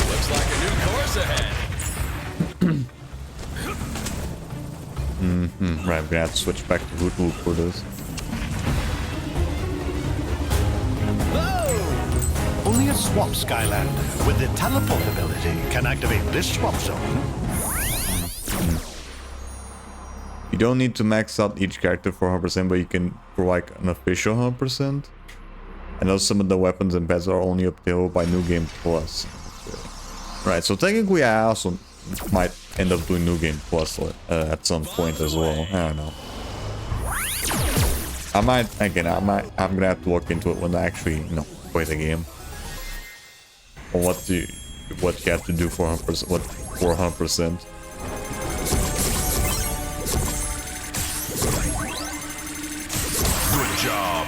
Looks like a new course ahead. Right, I'm gonna have to switch back to Hoot Hoot for this. Only a swamp Skylander with the teleport ability can activate this swamp zone. You don't need to max out each character for 100%, but you can for like an official 100%. I know some of the weapons and pets are only obtainable by New Game Plus. Right, so technically I also might end up doing New Game Plus at some point as well. I don't know. I'm gonna have to look into it when I actually, play the game. Or what you have to do for 100%, what for 100%. Good job.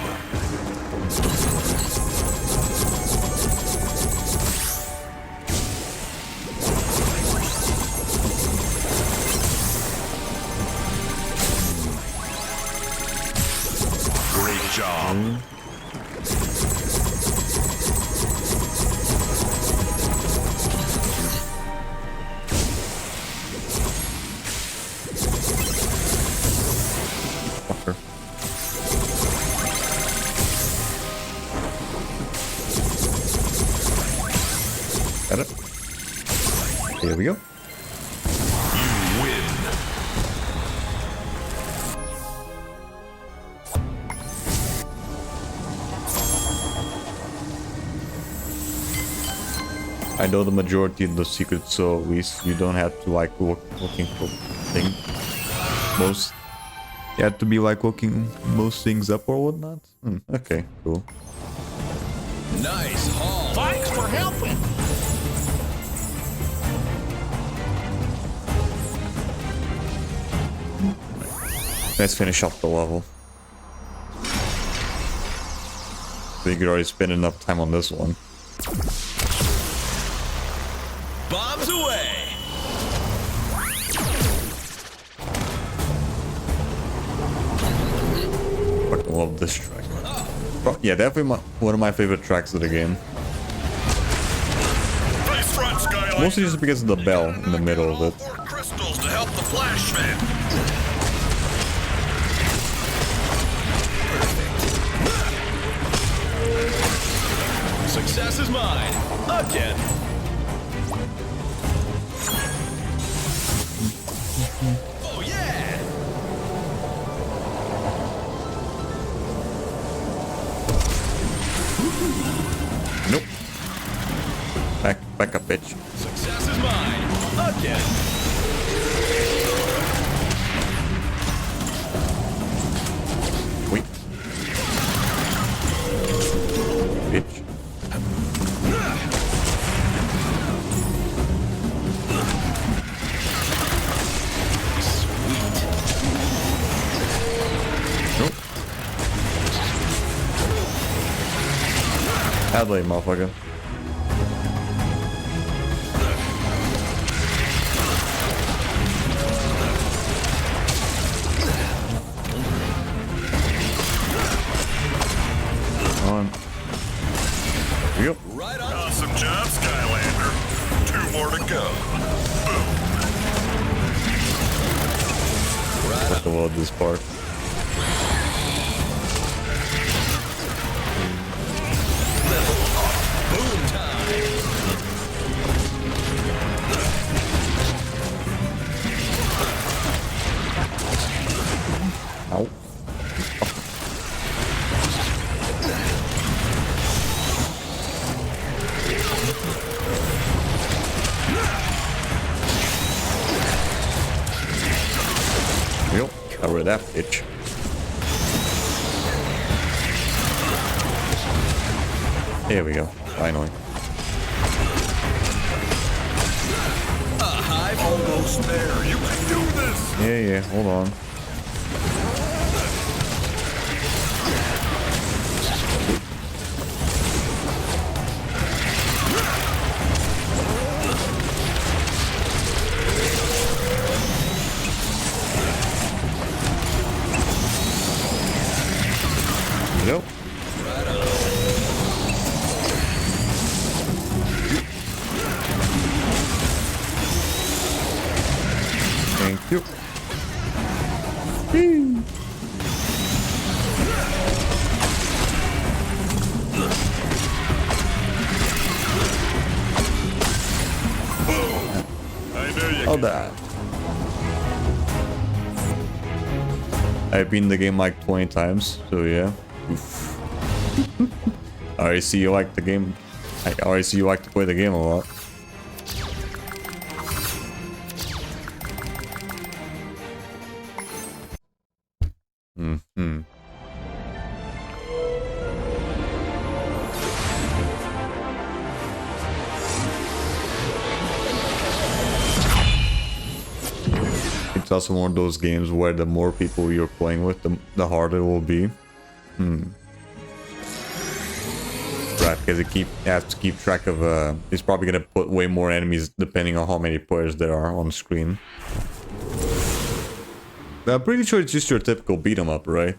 Great job. Fucker. Got it. Here we go. You win. I know the majority of the secrets, so at least you don't have to like looking for things. Most you have to be like looking most things up or whatnot. Okay, cool. Nice haul. Thanks for helping. Let's finish up the level. We could already spend enough time on this one. Bombs away. Fucking love this track. Yeah, definitely one of my favorite tracks of the game. Nice front, Skylanders. Mostly just because of the bell in the middle of it. 4 crystals to help the flash fan. Success is mine. Again. Oh, yeah! Nope. Back up, bitch. Success is mine. Again. Wait. Bitch. Nope. Adley, motherfucker. On. Yep. Right on. Awesome job, Skylander. 2 more to go. Have to load this part. Boom time. Ow. Yep, cover that bitch. There we go, finally. Almost there. You can do this. Yeah, hold on. Nope. Thank you. Whee. I knew you Oh, could. that. I've beaten the game like 20 times, so yeah. Oof. I already see you like the game. I already see you like to play the game a lot. Mm-hmm. It's also one of those games where the more people you're playing with, the harder it will be. Right, because it has to keep track of. It's probably gonna put way more enemies depending on how many players there are on screen. But I'm pretty sure it's just your typical beat 'em up, right?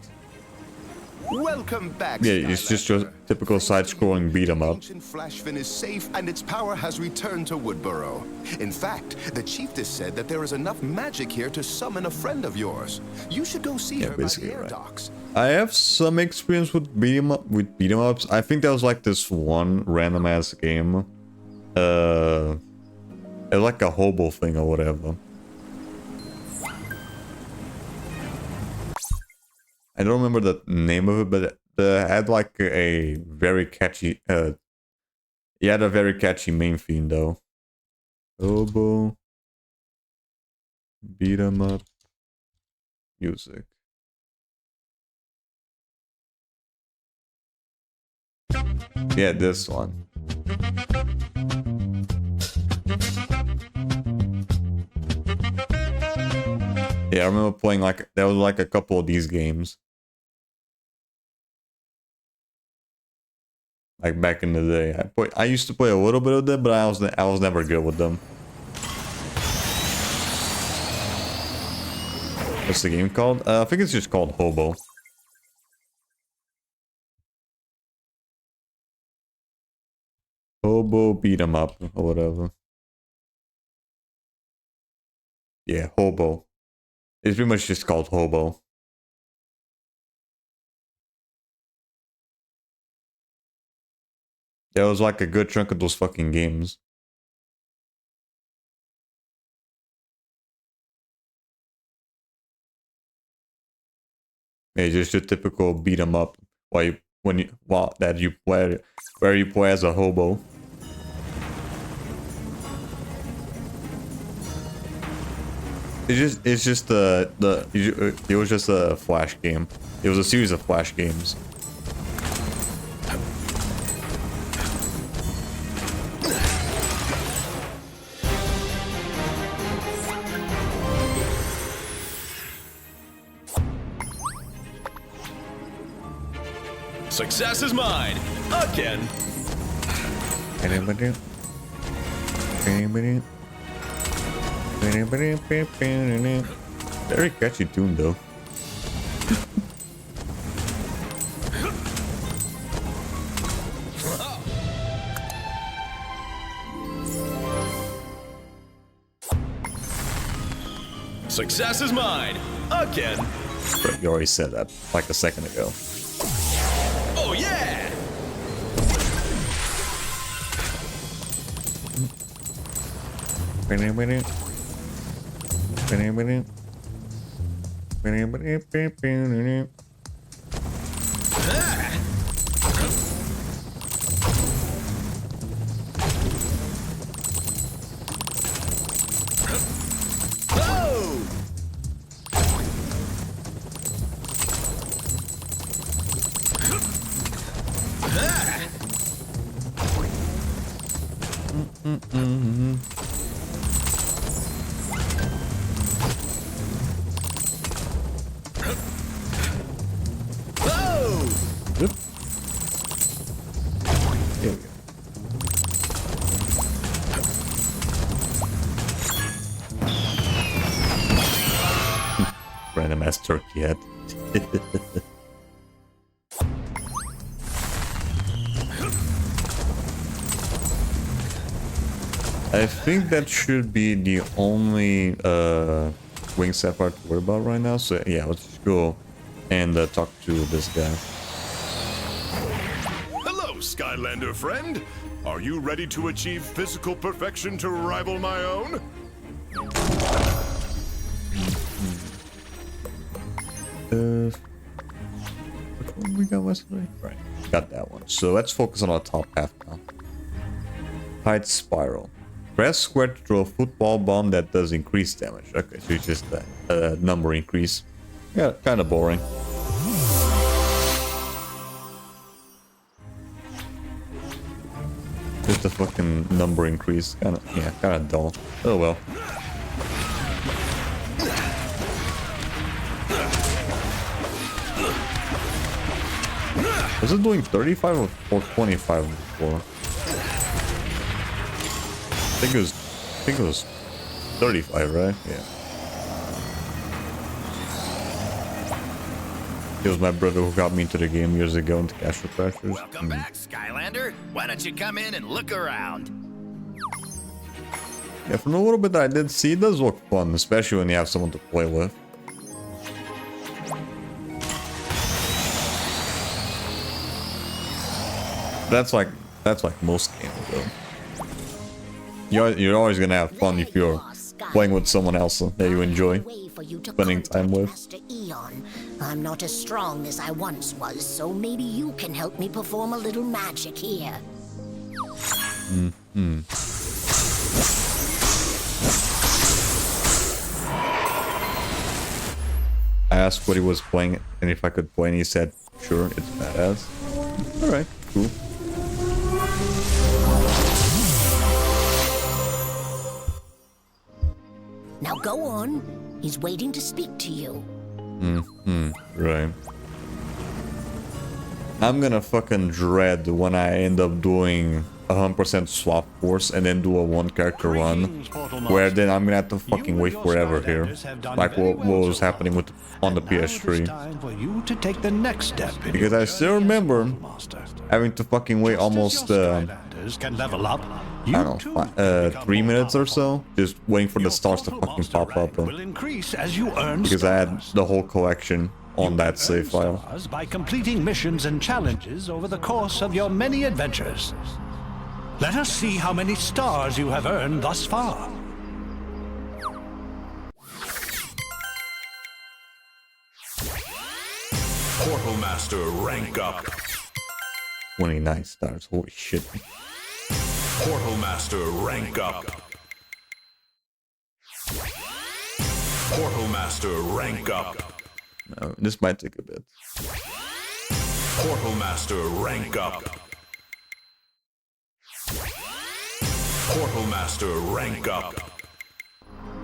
Welcome back. Yeah, it's just your typical side-scrolling beat 'em up. Ancient Flashfin is safe and its power has returned to Woodborough. In fact, the chiefess said that there is enough magic here to summon a friend of yours. You should go see her by the air docks. I have some experience with beat 'em ups. I think there was like this one random ass game. It's like a hobo thing or whatever. I don't remember the name of it, but it had like a very catchy he had a very catchy main theme though. Hobo beat 'em up music. Yeah, this one. Yeah, I remember playing like there was like a couple of these games. Like back in the day. I used to play a little bit of them, but I was never good with them. What's the game called? I think it's just called Hobo. Hobo beat 'em up or whatever. Yeah, Hobo. It's pretty much just called Hobo. There was like a good chunk of those fucking games. Yeah, just your typical beat 'em up where you play as a hobo. It was just a flash game. It was a series of flash games. Success is mine again. Very catchy tune though. Success is mine again. You already said that like a second ago. Oh yeah! Random ass turkey head. I think that should be the only wing set part to worry about right now. So yeah, let's just go and talk to this guy. Hello, Skylander friend. Are you ready to achieve physical perfection to rival my own? Which one we got yesterday? Right, got that one. So let's focus on our top half now. Height spiral. Press square to throw a football bomb that does increased damage. Okay, so it's just a number increase. Yeah, kind of boring. Just a fucking number increase. Kind of dull. Oh well. Was it doing 35 or 25 before? I think it was 35, right? Yeah. It was my brother who got me into the game years ago into Castle Crashers. Welcome back, Skylander. Why don't you come in and look around? Yeah, from a little bit that I did see, it does look fun, especially when you have someone to play with. That's like most games though. You're always gonna have fun if you're playing with someone else that you enjoy spending time with. I'm not as strong as I once was, so maybe you can help me perform a little magic here. I asked what he was playing and if I could play, and he said, "Sure, it's badass." All right, cool. Now go on. He's waiting to speak to you. Right. I'm gonna fucking dread when I end up doing 100% swap force and then do a one character run, where then I'm gonna have to fucking wait forever here, like what was happening with on the PS3. Because I still remember having to fucking wait almost I don't know, 3 minutes or so, just waiting for the stars to fucking pop up. Because I had the whole collection on that save file. By completing missions and challenges over the course of your many adventures. Let us see how many stars you have earned thus far. Portal Master, rank up. 29 stars, holy shit. Portal Master, rank up. Portal Master, rank up. No, this might take a bit. Portal Master, rank up. Portal Master, rank up.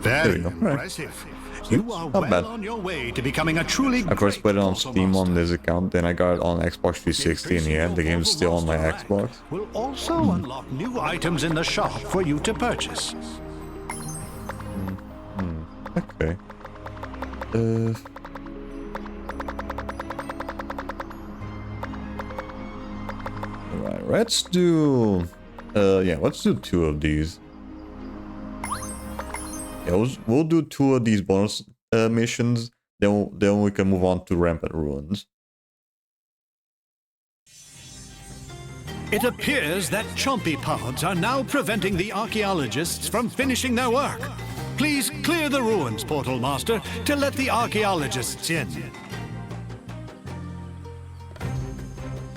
Very impressive. You are Not well bad. on your way to becoming a truly I first played it on Steam on this account, then I got it on Xbox 360 in the end. The game's still on my Xbox. will also unlock new items in the shop for you to purchase. Okay. Right, let's do... yeah, let's do 2 of these. Yeah, we'll do 2 of these bonus missions, then we can move on to Rampant Ruins. It appears that chompy pods are now preventing the archaeologists from finishing their work. Please clear the ruins, Portal Master, to let the archaeologists in.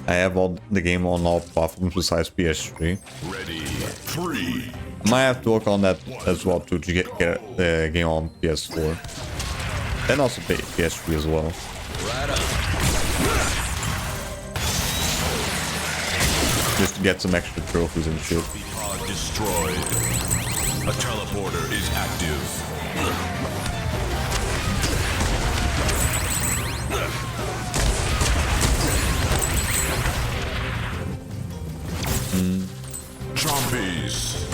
I have the game on all platforms besides PS3. Ready, 3. Might have to work on that as well to get the game on PS4. And also PS3 as well. Right on. Just to get some extra trophies and shit. Pod destroyed. A teleporter is active. Zombies.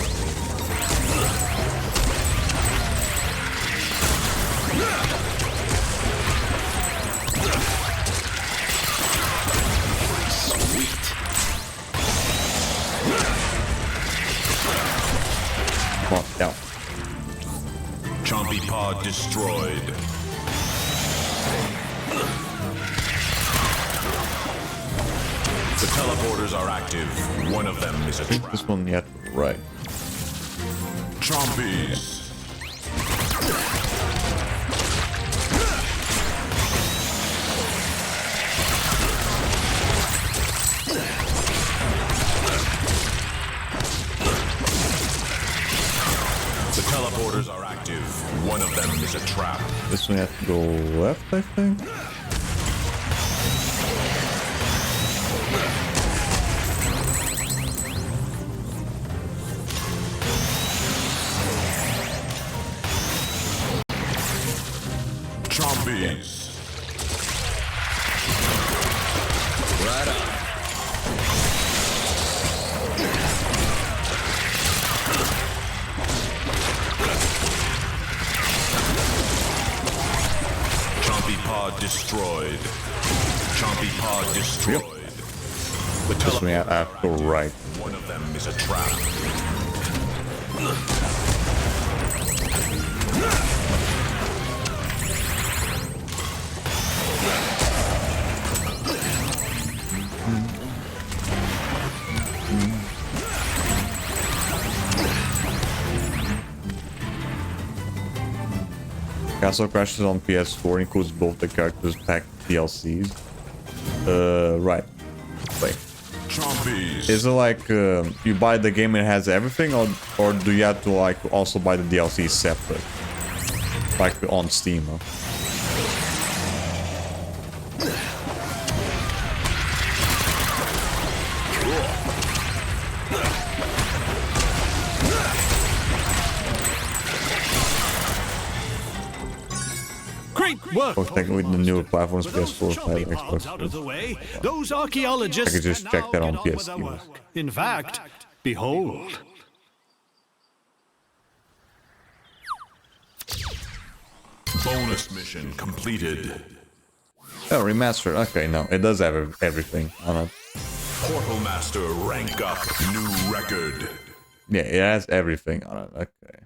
Come on, down. Chompy pod destroyed. The teleporters are active. One of them is a I think trap. this one yet, right. Zombies. The teleporters are active. One of them is a trap. This one has to go left, I think. Zombies. Right on. Chompy pod destroyed. Chompy pod destroyed. The This one I have to go right. One of them is a trap. Castle Crashers on PS4 includes both the characters packed DLCs. Right. Wait. Zombies. Is it like you buy the game and it has everything, or do you have to like also buy the DLC separate, like on Steam? Huh? Great work. Oh, technically the newer platforms, PS4, Chompy 5, pods out of the Xbox. way. Those archaeologists I could just can check now that on get with PS their Steam. work. In fact, behold. Bonus mission completed. Oh, remastered. Okay, no, it does have everything on it. Portal Master rank up. New record. Yeah, it has everything on it. Okay.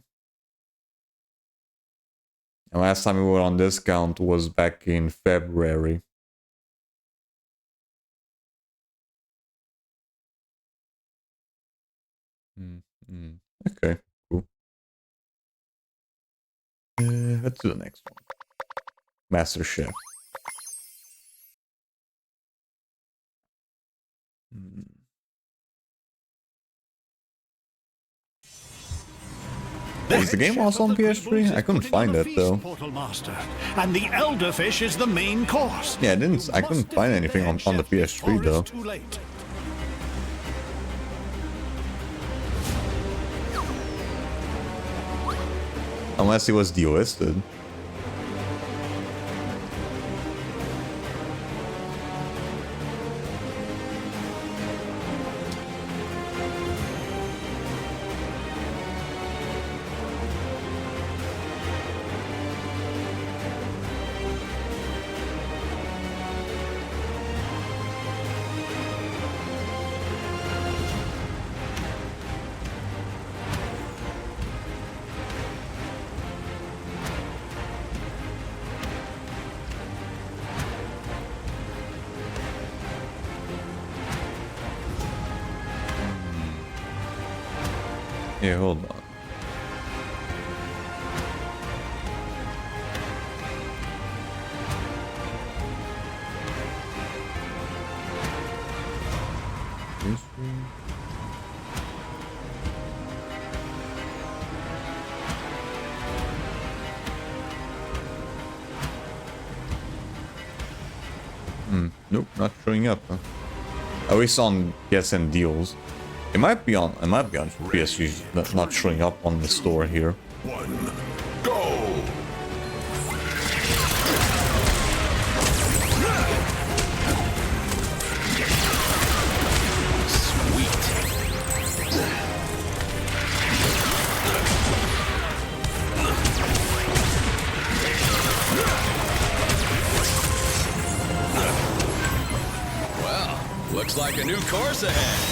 And last time we were on discount was back in February. Okay, cool. Let's do the next one. Master Chef. Is the game also on PS3? I couldn't find it though. Portal Master, and the elderfish is the main course. Yeah, I couldn't find anything on the PS3 though. Too late. Unless it was delisted. Yeah, hold on. Nope, not showing up. Huh? At least on PSN deals. It might be on PS3, not showing up on the store here. One, go! Well, looks like a new course ahead.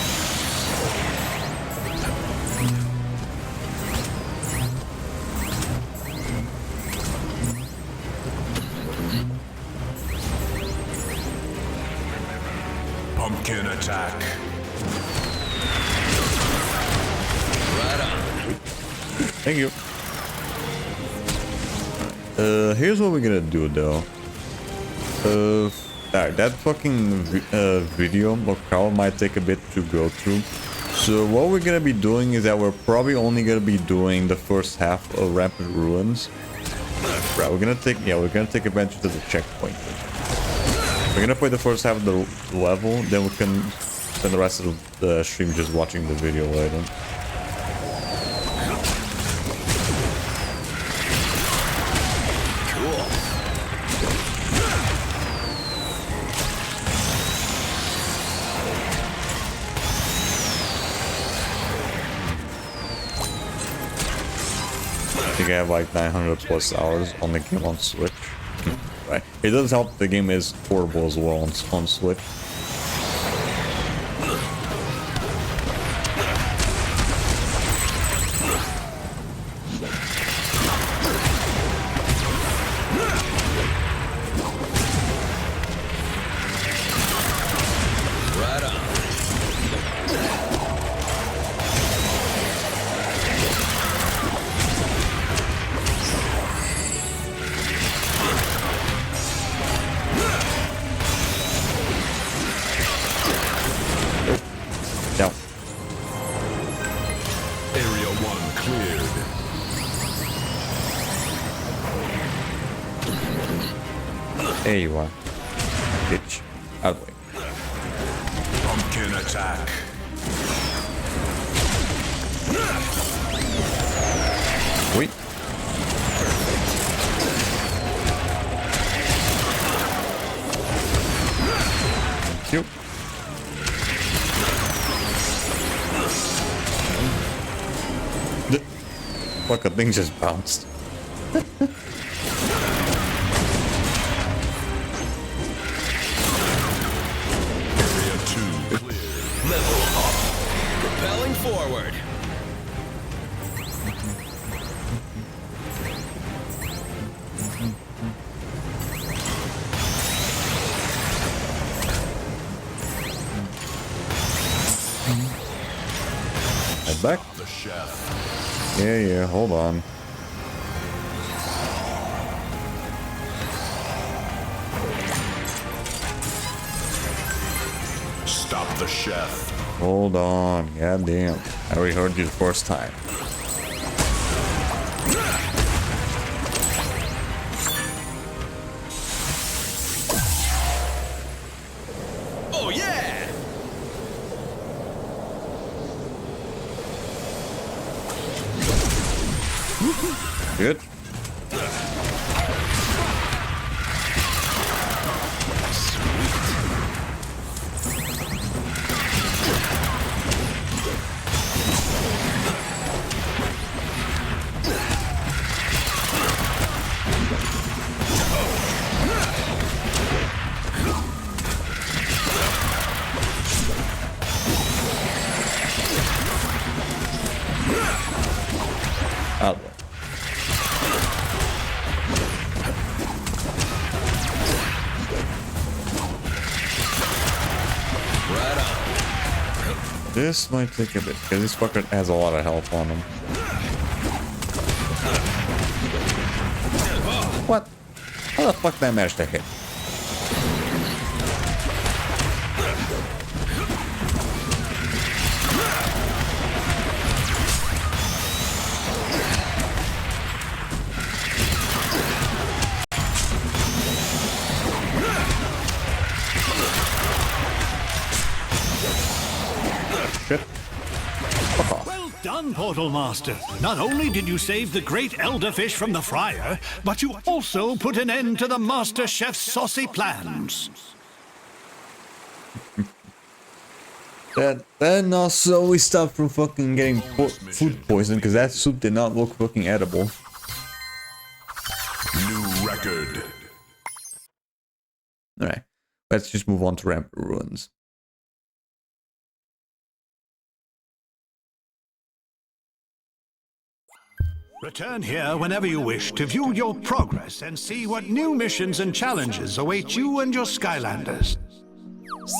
Pumpkin attack. Right on. Thank you. Here's what we're gonna do though. That fucking video of Carl might take a bit to go through. So what we're gonna be doing is that we're probably only gonna be doing the first half of Rampant Ruins. Right, we're gonna take advantage of the checkpoint. We're gonna play the first half of the level, then we can spend the rest of the stream just watching the video later. I think I have like 900 plus hours on the game on Switch. Right. It does help the game is portable as well on Switch. Right on. Down. Area 1 cleared. There you are. Bitch. Out of the way. Pumpkin attack. Wait. Thank you. The fucking thing just bounced. Area 2 cleared. Level up. Propelling forward. Head back. Yeah, hold on. Stop the chef. Hold on, goddamn. I already heard you the first time. Oh yeah! Good. Out there. Right on. This might take a bit, because this fucker has a lot of health on him. What? How the fuck did I manage to hit? Shit. Well done, Portal Master. Not only did you save the great elderfish from the fryer, but you also put an end to the Master Chef's saucy plans. Then also we stopped from fucking getting food poison because that soup did not look fucking edible. New record. Alright, let's just move on to Rampant Ruins. Return here whenever you wish to view your progress and see what new missions and challenges await you and your Skylanders.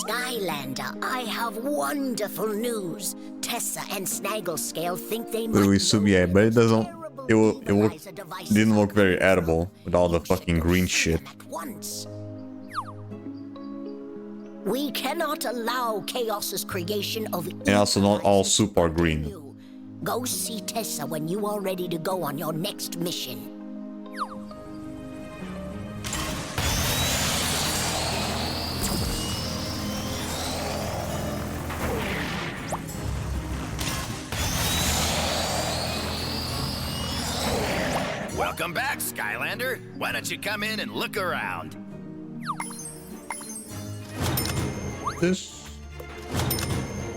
Skylander, I have wonderful news. Tessa and Snagglescale think they might Really soup, yeah, but it doesn't. Didn't look very edible with all the fucking green shit. We cannot allow Chaos's creation of And also, not all soup are green. Go see Tessa when you are ready to go on your next mission. Welcome back, Skylander. Why don't you come in and look around?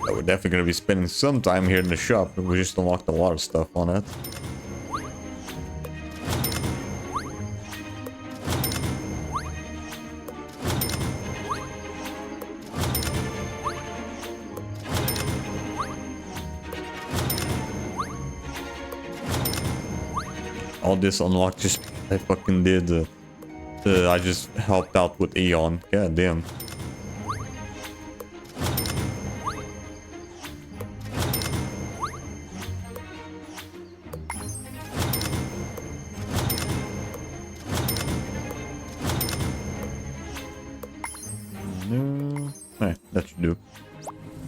We're definitely gonna be spending some time here in the shop. We just unlocked a lot of stuff on it. All this unlocked just I fucking did. I just helped out with Eon. God damn. Alright, that should do.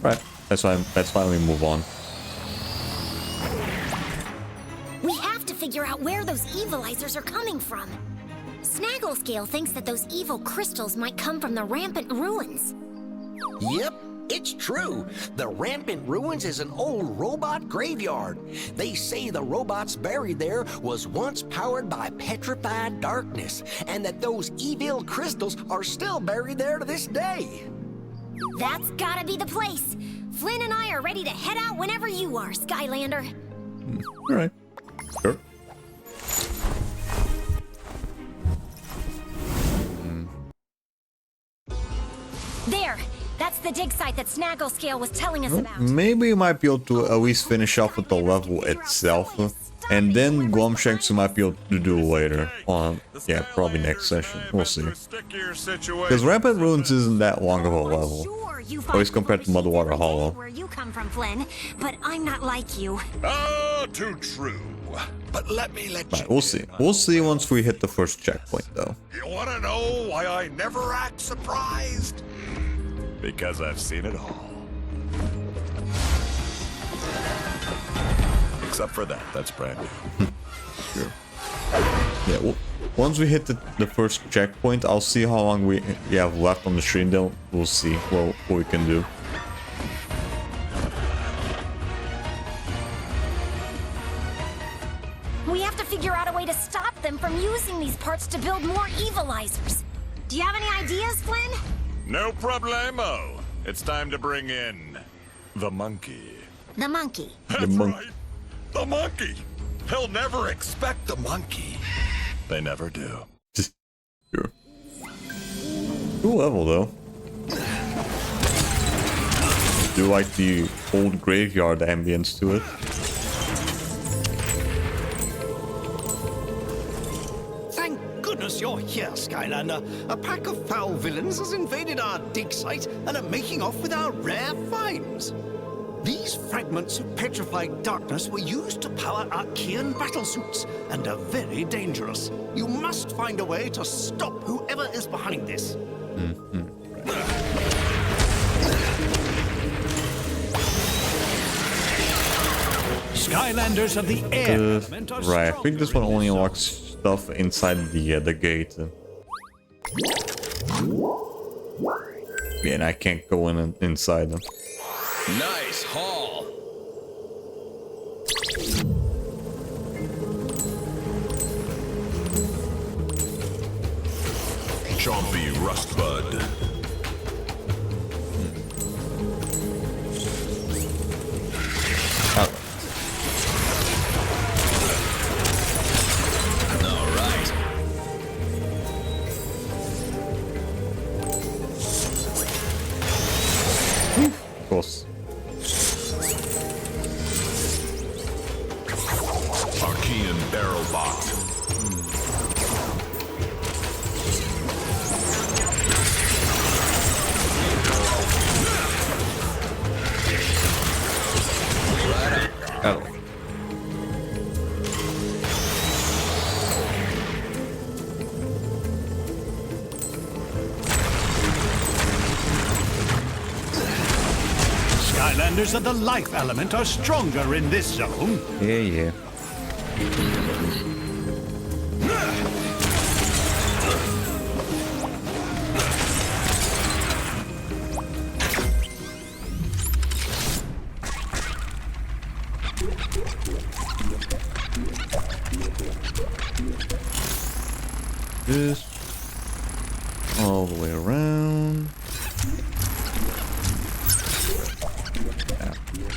Right, that's why we move on. We have to figure out where those evilizers are coming from. Snagglescale thinks that those evil crystals might come from the Rampant Ruins. Yep, it's true. The Rampant Ruins is an old robot graveyard. They say the robots buried there was once powered by petrified darkness, and that those evil crystals are still buried there to this day. That's gotta be the place. Flynn and I are ready to head out whenever you are, Skylander. Alright. Sure. There! That's the dig site that Snagglescale was telling us about. Maybe you might be able to at least finish off with the level itself. And then Glumshanks might be able to do later. Yeah, probably next session. We'll see. Because Rampant Ruins isn't that long of a level. Sure, you always compared to Mudwater Hollow. where you come from, Flynn, but I'm not like you. Oh, too true. But let me let you We'll see. We'll see once we hit the first checkpoint, though. You want to know why I never act surprised? Because I've seen it all. Except for that. That's brand new. Sure. Yeah, well, once we hit the first checkpoint, I'll see how long we have left on the stream, then we'll see what we can do. We have to figure out a way to stop them from using these parts to build more evilizers. Do you have any ideas, Flynn? No problemo. It's time to bring in the monkey. The monkey. That's right. The monkey. He'll never expect the monkey. They never do. Sure. Cool level, though. Do like the old graveyard ambience to it. Thank goodness you're here, Skylander. A pack of foul villains has invaded our dig site and are making off with our rare finds. These fragments of petrified darkness were used to power Archean battlesuits and are very dangerous. You must find a way to stop whoever is behind this. Skylanders of the air. Right, I think this one only unlocks stuff inside the gate. Yeah, and I can't go inside them. Nice haul. Chompy Rustbud. All right. Of course. Archean Barrel Bot. Oh. Skylanders of the life element are stronger in this zone. Yeah. This all the way around.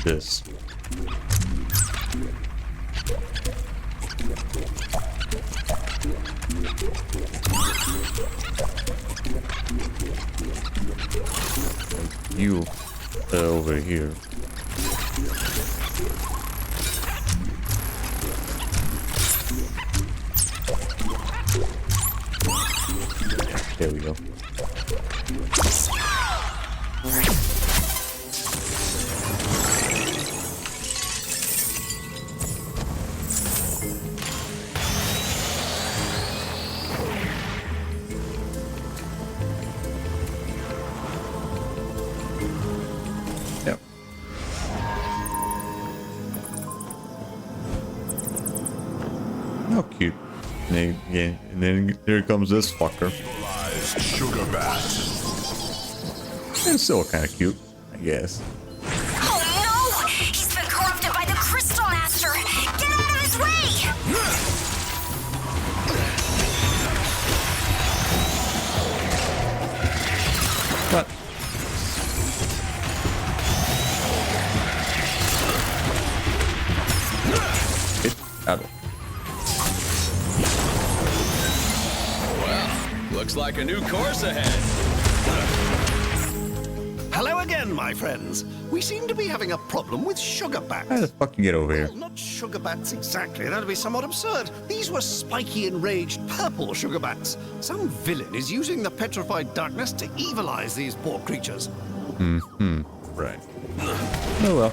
This. You over here. There we go. Yep. How cute. And then here comes this fucker. Sugar Bat. It's still kind of cute, I guess. Oh no! He's been corrupted by the Crystal Master! Get out of his way! What? Get out of. Looks like a new course ahead. Hello again, my friends. We seem to be having a problem with sugar bats. How the fuck you get over here? Well, not sugar bats exactly. That'd be somewhat absurd. These were spiky, enraged purple sugar bats. Some villain is using the petrified darkness to evilize these poor creatures. Right. Oh well.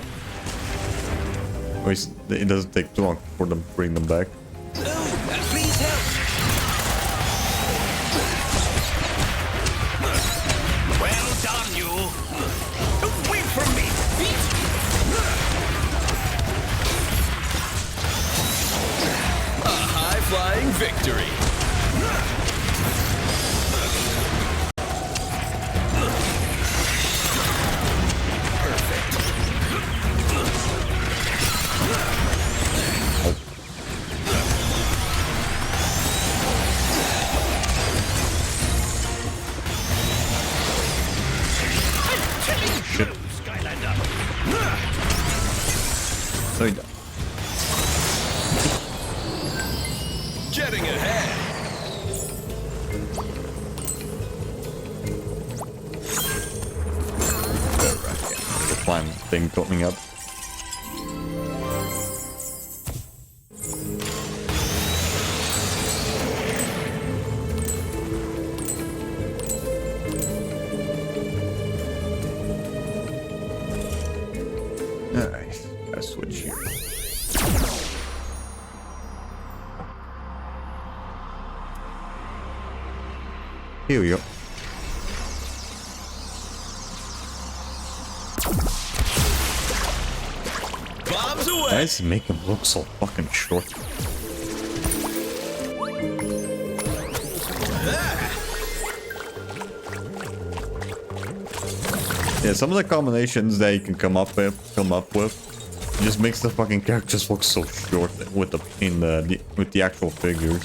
At least it doesn't take too long for them to bring them back. Please help! Well done, you. Away from me. A high-flying victory. Shit. No, you don't. Getting ahead. The climb thing coming up. Alright, gotta switch here. Here we go. Bombs away. Guys make him look so fucking short. Yeah, some of the combinations that you can come up with just makes the fucking characters look so short with the actual figures.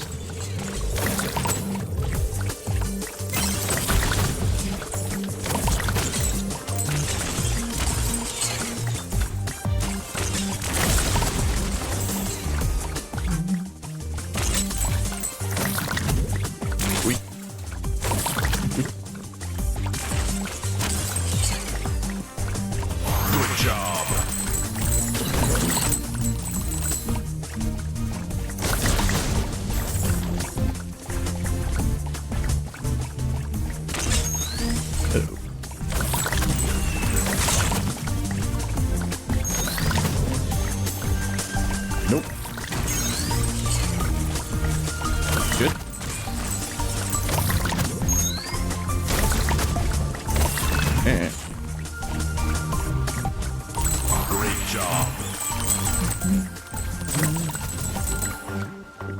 Nope. Good. Yeah. Great job.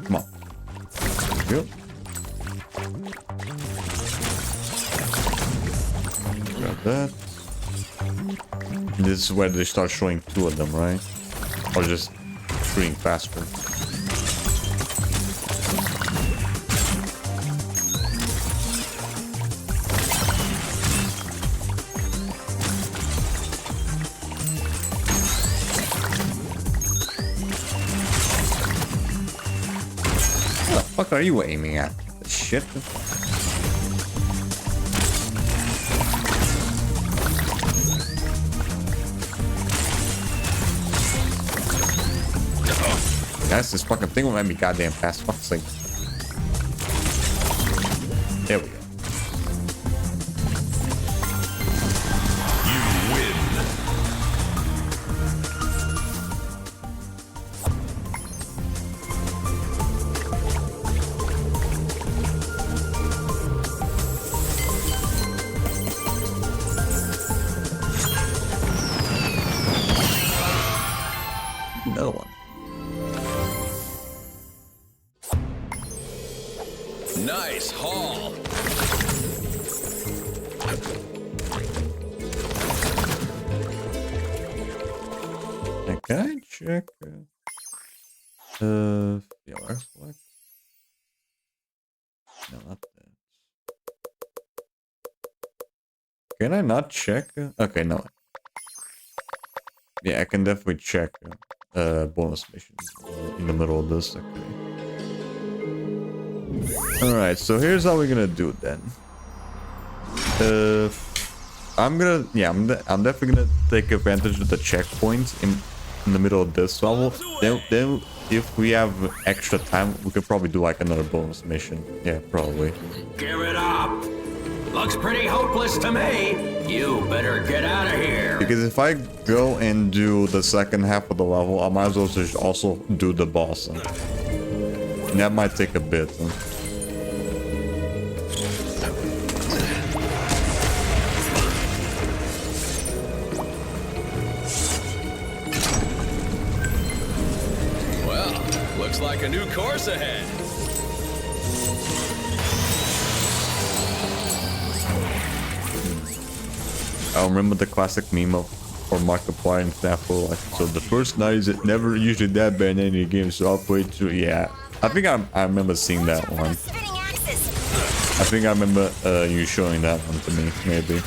Come on. Yep. Grab that. This is where they start showing two of them, right? Or just shooting faster. What the fuck are you aiming at? Shit. Guys, this fucking thing will let me goddamn fast. Fuck's sake. There we go. You win. Another one. Nice haul. Can I check? Yeah, where's select? No, not that. Can I not check? Okay, no. Yeah, I can definitely check bonus missions in the middle of this. Okay. Alright, so here's how we're gonna do it then. I'm definitely gonna take advantage of the checkpoints in the middle of this level. Then if we have extra time, we could probably do like another bonus mission. Yeah, probably. Give it up. Looks pretty hopeless to me. You better get out of here. Because if I go and do the second half of the level, I might as well just also do the boss. And that might take a bit. Well, looks like a new course ahead. I remember the classic meme of or Markiplier and Snaffle, like, so the first night is never usually that bad in any game, so I'll play through. Yeah, I think I remember seeing that one. I think I remember you showing that one to me, maybe.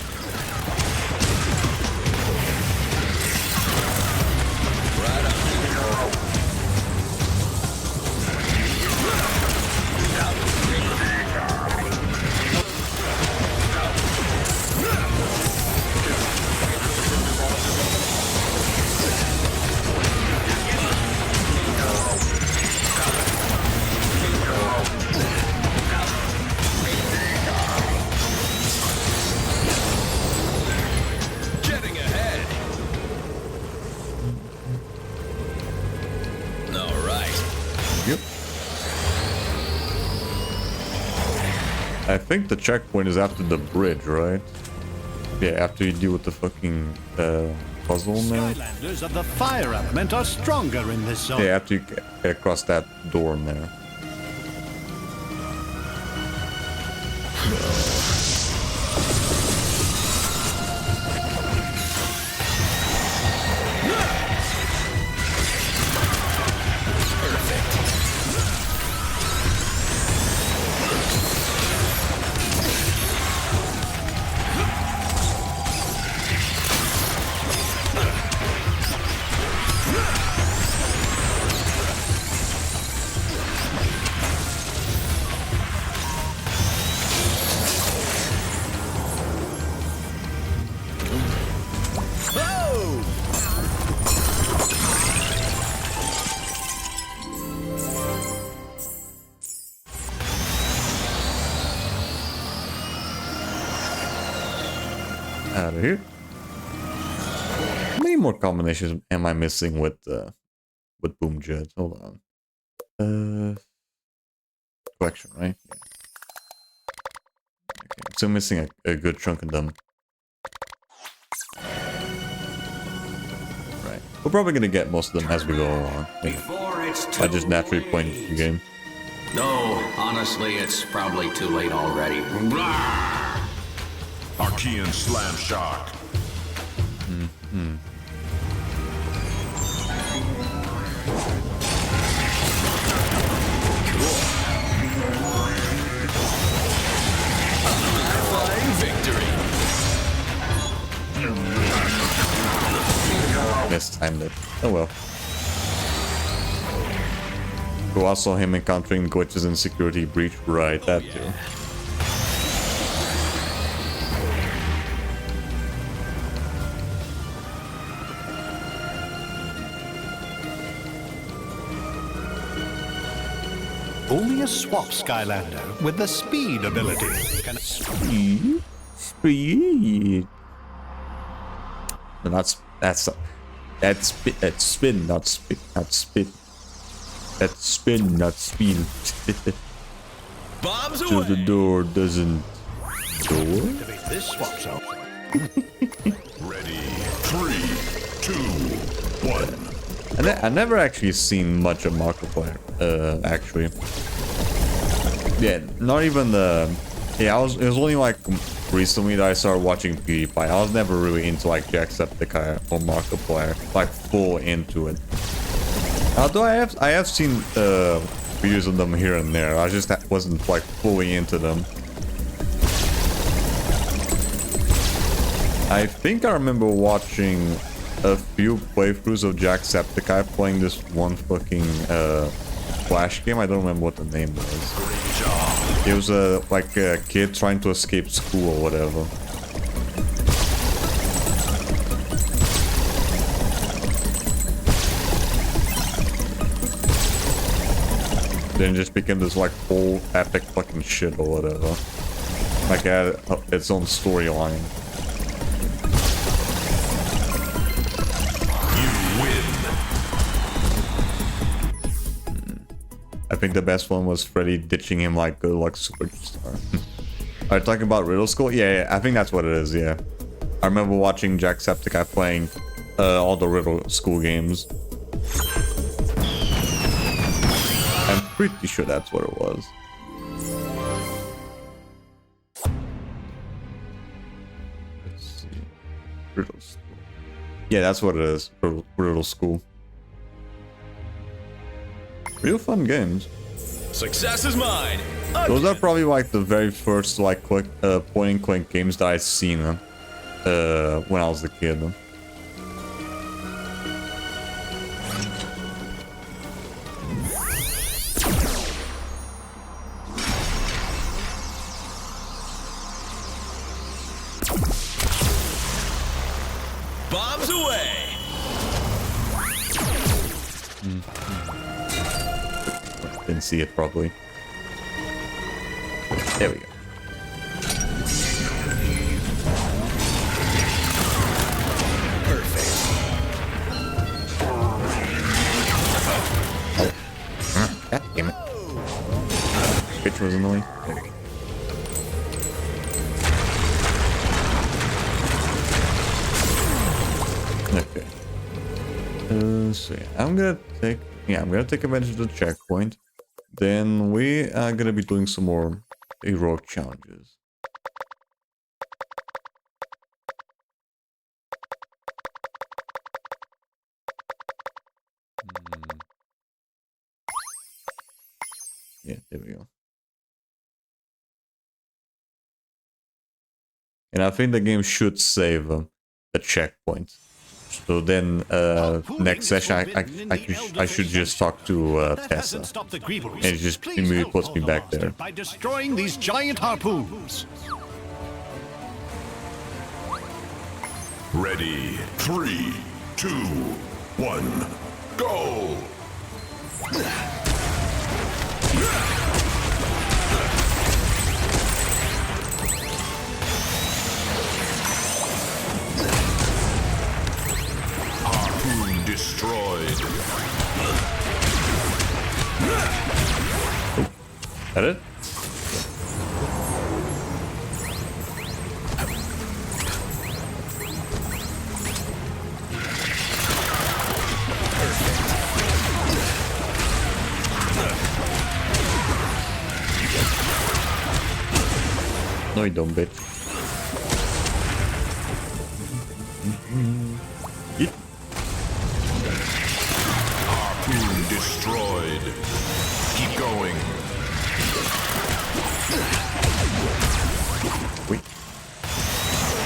I think the checkpoint is after the bridge, right? Yeah, after you deal with the fucking puzzle man. Skylanders of the fire element are stronger in this zone. Yeah, after you get across that door there. Out of here. How many more combinations am I missing with Boom Jet? Hold on. Collection, right? Yeah. Okay, I'm still missing a good chunk of them. Right. We're probably gonna get most of them as we go along. I just naturally playing the game. No, honestly, it's probably too late already. Archean Slam Shock. Flying victory. Mistimed it. Oh well. We also him encountering glitches and security breach. Right, that too. Only a swap Skylander with the speed ability can... Speed? No, that's spin, not spit, not spit. That's spin, not speed. Bombs So away. the door doesn't door? This swap zone. Ready. 3, 2, 1. I never actually seen much of Markiplier, actually. Yeah, not even the... Yeah, it was only like recently that I started watching PewDiePie. I was never really into like Jacksepticeye or Markiplier, like full into it. Although I have seen videos of them here and there, I just wasn't like fully into them. I think I remember watching a few playthroughs of Jacksepticeye playing this one fucking Flash game. I don't remember what the name was. It was like a kid trying to escape school or whatever. Then it just became this like whole epic fucking shit or whatever. like its own storyline. I think the best one was Freddy ditching him like good luck superstar. Are you talking about Riddle School? Yeah, I think that's what it is, yeah. I remember watching Jacksepticeye playing all the Riddle School games. I'm pretty sure that's what it was. Let's see. Riddle School. Yeah, that's what it is. Riddle School. Real fun games. Success is mine. Those are probably like the very first like point and click games that I've seen when I was a kid. Bombs away. Didn't see it properly. There we go. Perfect. God damn it. Bitch was annoying. There we go. Okay. So yeah, I'm gonna take advantage of the checkpoint. Then we are gonna be doing some more heroic challenges. Yeah, there we go. And I think the game should save the checkpoint. So then, next session, I should just talk to Tessa, and it just immediately puts me back there. By destroying these giant harpoons. Ready. 3, 2, 1, go! Harpoon destroyed. That it? No, you don't, bitch. Yeet. Harpoon destroyed. Keep going. Wait.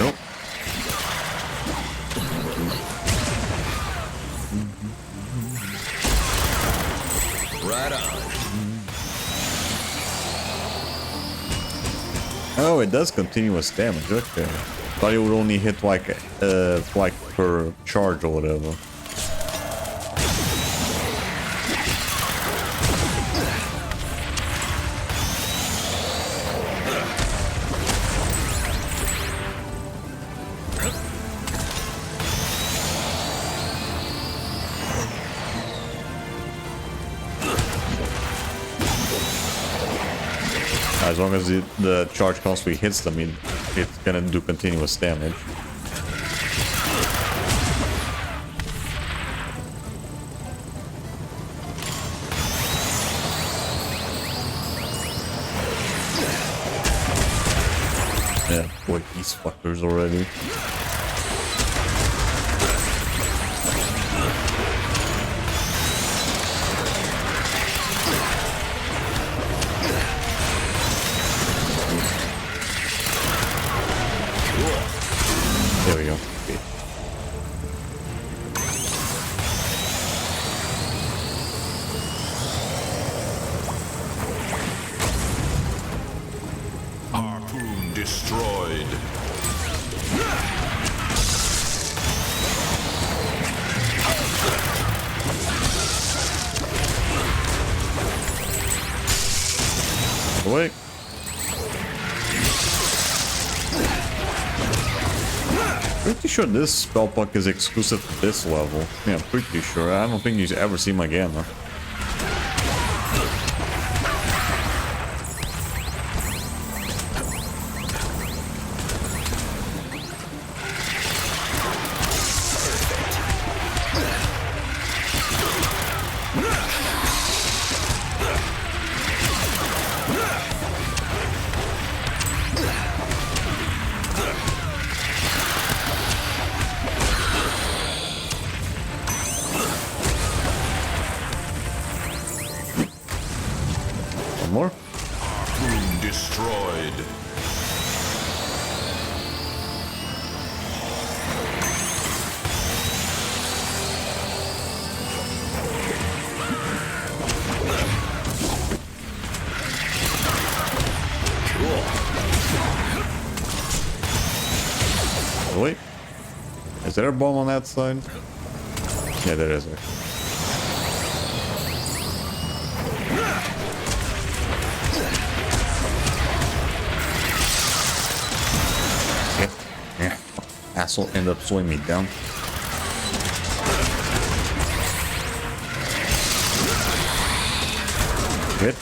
Nope. Right on. Oh, it does continuous damage. Okay. Thought it would only hit like per charge or whatever. As long as the charge constantly hits them, it's gonna do continuous damage. Yeah, boy, these fuckers already. There we go. Okay. Harpoon destroyed. Wait. pretty sure this spell book is exclusive to this level. Yeah, I'm pretty sure. I don't think you ever see him again, huh? More? Room destroyed. Cool. Oh, wait. Is there a bomb on that side? Yeah, there is. Asshole end up slowing me down. Good.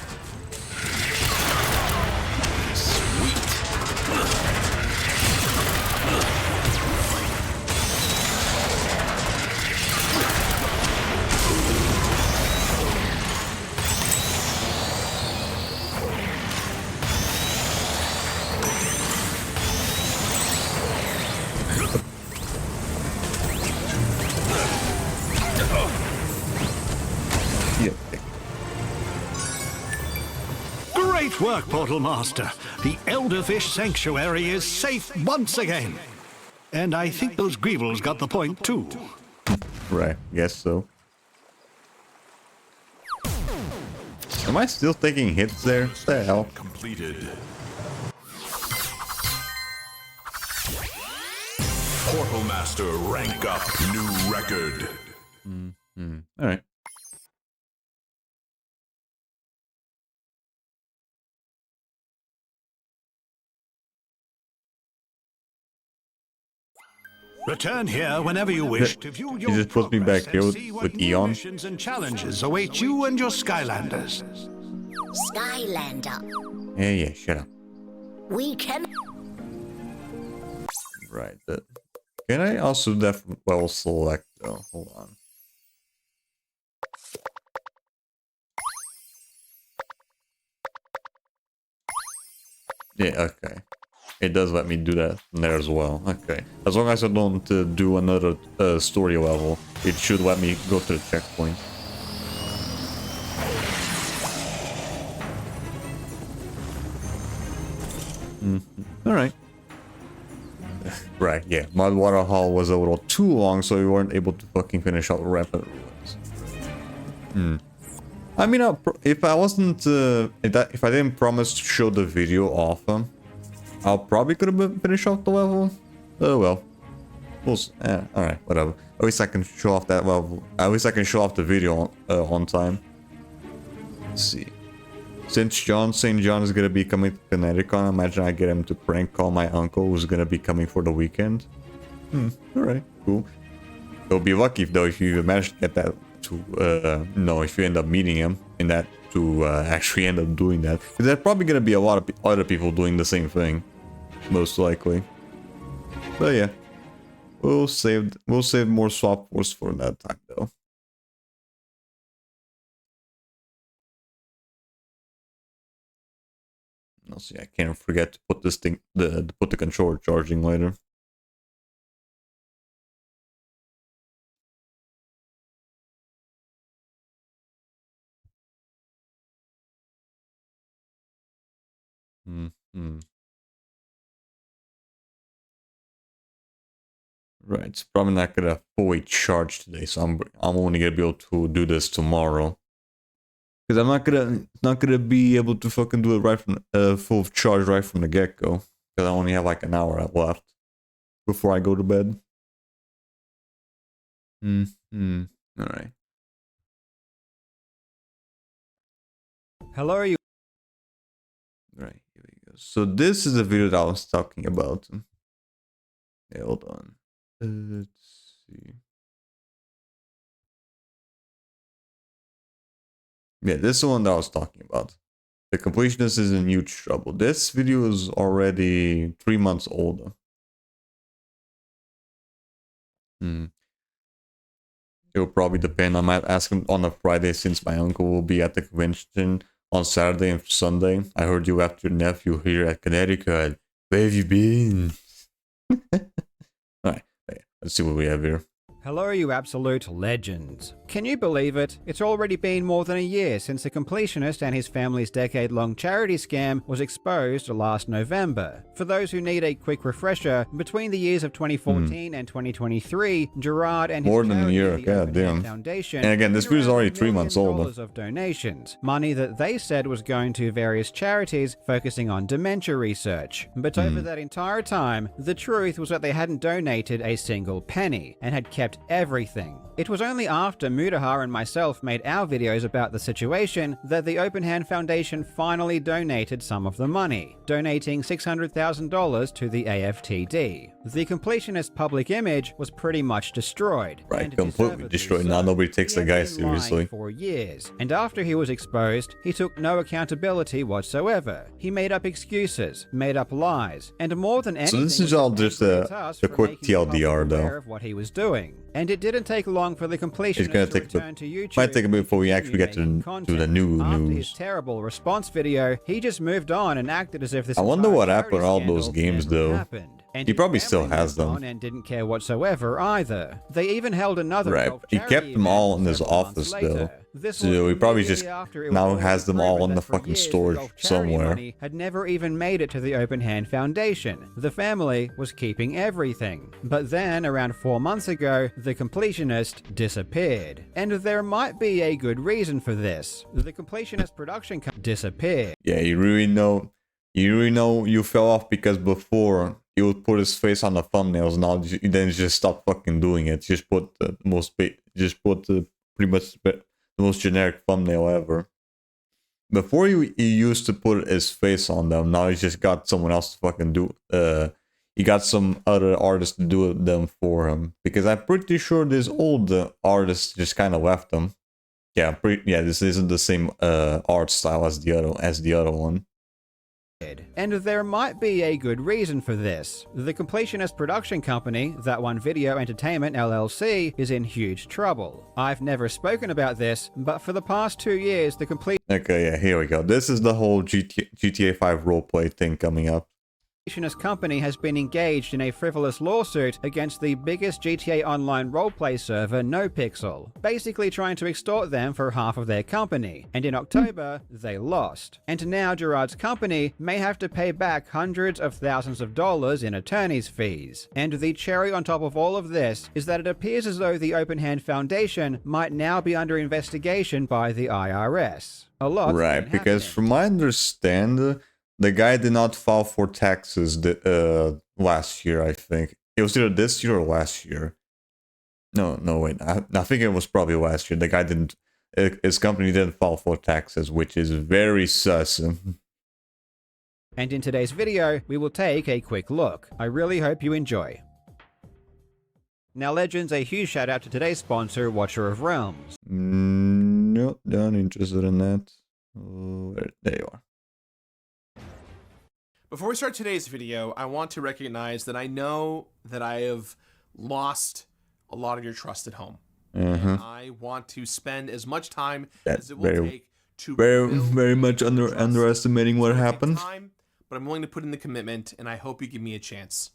Great work, Portal Master. The Elderfish Sanctuary is safe once again. And I think those Greevils got the point, too. Right, guess so. Am I still taking hits there? What the hell? Completed. Portal Master rank up. New record. Alright. Return here whenever you wish to view your You just put me back here with Eon. missions and challenges await you and your Skylanders. Skylander. Yeah, shut up. We can. Right. Can I also well select though? Hold on. Yeah, okay. It does let me do that from there as well. Okay. As long as I don't do another story level, it should let me go to the checkpoint. Alright. Right, yeah. Mudwater Hall was a little too long, so we weren't able to fucking finish out Rapid Ruins. I mean, if I wasn't... if I didn't promise to show the video off, I'll probably could have finished off the level. Oh well. Alright, whatever. At least I can show off that level. At least I can show off the video on time. Let's see. Since St. John is gonna be coming to Connecticut, imagine I get him to prank call my uncle who's gonna be coming for the weekend. Alright, cool. You'll be lucky though if you manage to get that to no, if you end up meeting him in that to actually end up doing that. Because there's probably gonna be a lot of other people doing the same thing. Most likely. But yeah. We'll save more swap force for that time though. I'll see, I can't forget to put this thing put the controller charging later. Right, it's probably not gonna fully charge today, so I'm only gonna be able to do this tomorrow. Because I'm not gonna be able to fucking do it right from full charge right from the get go. Because I only have like an hour left before I go to bed. All right. Hello, are you? Right, here we go. So this is the video that I was talking about. Yeah, hold on. Let's see. Yeah, this is the one that I was talking about. The completionist is in huge trouble. This video is already 3 months old. It will probably depend. I might ask him on a Friday since my uncle will be at the convention on Saturday and Sunday. I heard you left your nephew here at Connecticut. Where have you been? Alright, let's see what we have here. Hello, you absolute legends. Can you believe it? It's already been more than a year since the completionist and his family's decade-long charity scam was exposed last November. For those who need a quick refresher, between the years of 2014 and 2023, Gerard and his more than a charity, year, the god damn. Foundation, and again, this video is already 3 months old. Of donations, money that they said was going to various charities focusing on dementia research. But over that entire time, the truth was that they hadn't donated a single penny and had kept everything. It was only after Mudahar and myself made our videos about the situation that the Open Hand Foundation finally donated some of the money, donating $600,000 to the AFTD. The completionist public image was pretty much destroyed. Right, completely destroyed. Now nobody takes the guy seriously. For years, and after he was exposed, he took no accountability whatsoever. He made up excuses, made up lies, and more than anything, so this is all just a quick TLDR though. Of what he was doing. And it didn't take long for the completionist to return to YouTube. Might take a bit before we actually get to the new After news. his terrible response video, he just moved on and acted as if this. I wonder what entire happened to all those games though. Happened. And he probably still has them. And didn't care whatsoever either. They even held another. Right, he kept them all in his office though. So he probably just now has them all in the fucking storage somewhere. Had never even made it to the Open Hand Foundation. The family was keeping everything. But then, around 4 months ago, the completionist disappeared. And there might be a good reason for this. The completionist production company disappeared. Yeah, you really know you fell off because before he would put his face on the thumbnails. Now then just stop fucking doing it. Just put the pretty much the most generic thumbnail ever. Before he used to put his face on them. Now he's just got someone else to fucking do. He got some other artist to do them for him, because I'm pretty sure this old artist just kind of left them. Yeah, this isn't the same art style as the other one. And there might be a good reason for this. The completionist production company, That One Video Entertainment LLC, is in huge trouble. I've never spoken about this, but for the past 2 years, the Okay, yeah, here we go. This is the whole GTA 5 roleplay thing coming up. completionist company has been engaged in a frivolous lawsuit against the biggest GTA Online roleplay server, NoPixel, basically trying to extort them for half of their company, and in October, they lost. And now Gerard's company may have to pay back hundreds of thousands of dollars in attorney's fees. And the cherry on top of all of this is that it appears as though the Open Hand Foundation might now be under investigation by the IRS. A lot. Right, because from my understanding, the guy did not file for taxes last year, I think. It was either this year or last year. No, wait. I think it was probably last year. The guy didn't... His company didn't file for taxes, which is very sus. And in today's video, we will take a quick look. I really hope you enjoy. Now, Legends, a huge shout out to today's sponsor, Watcher of Realms. Nope, not interested in that. There you are. Before we start today's video, I want to recognize that I know that I have lost a lot of your trust at home. And I want to spend as much time as it will take to very much underestimating what happened. But I'm willing to put in the commitment, and I hope you give me a chance.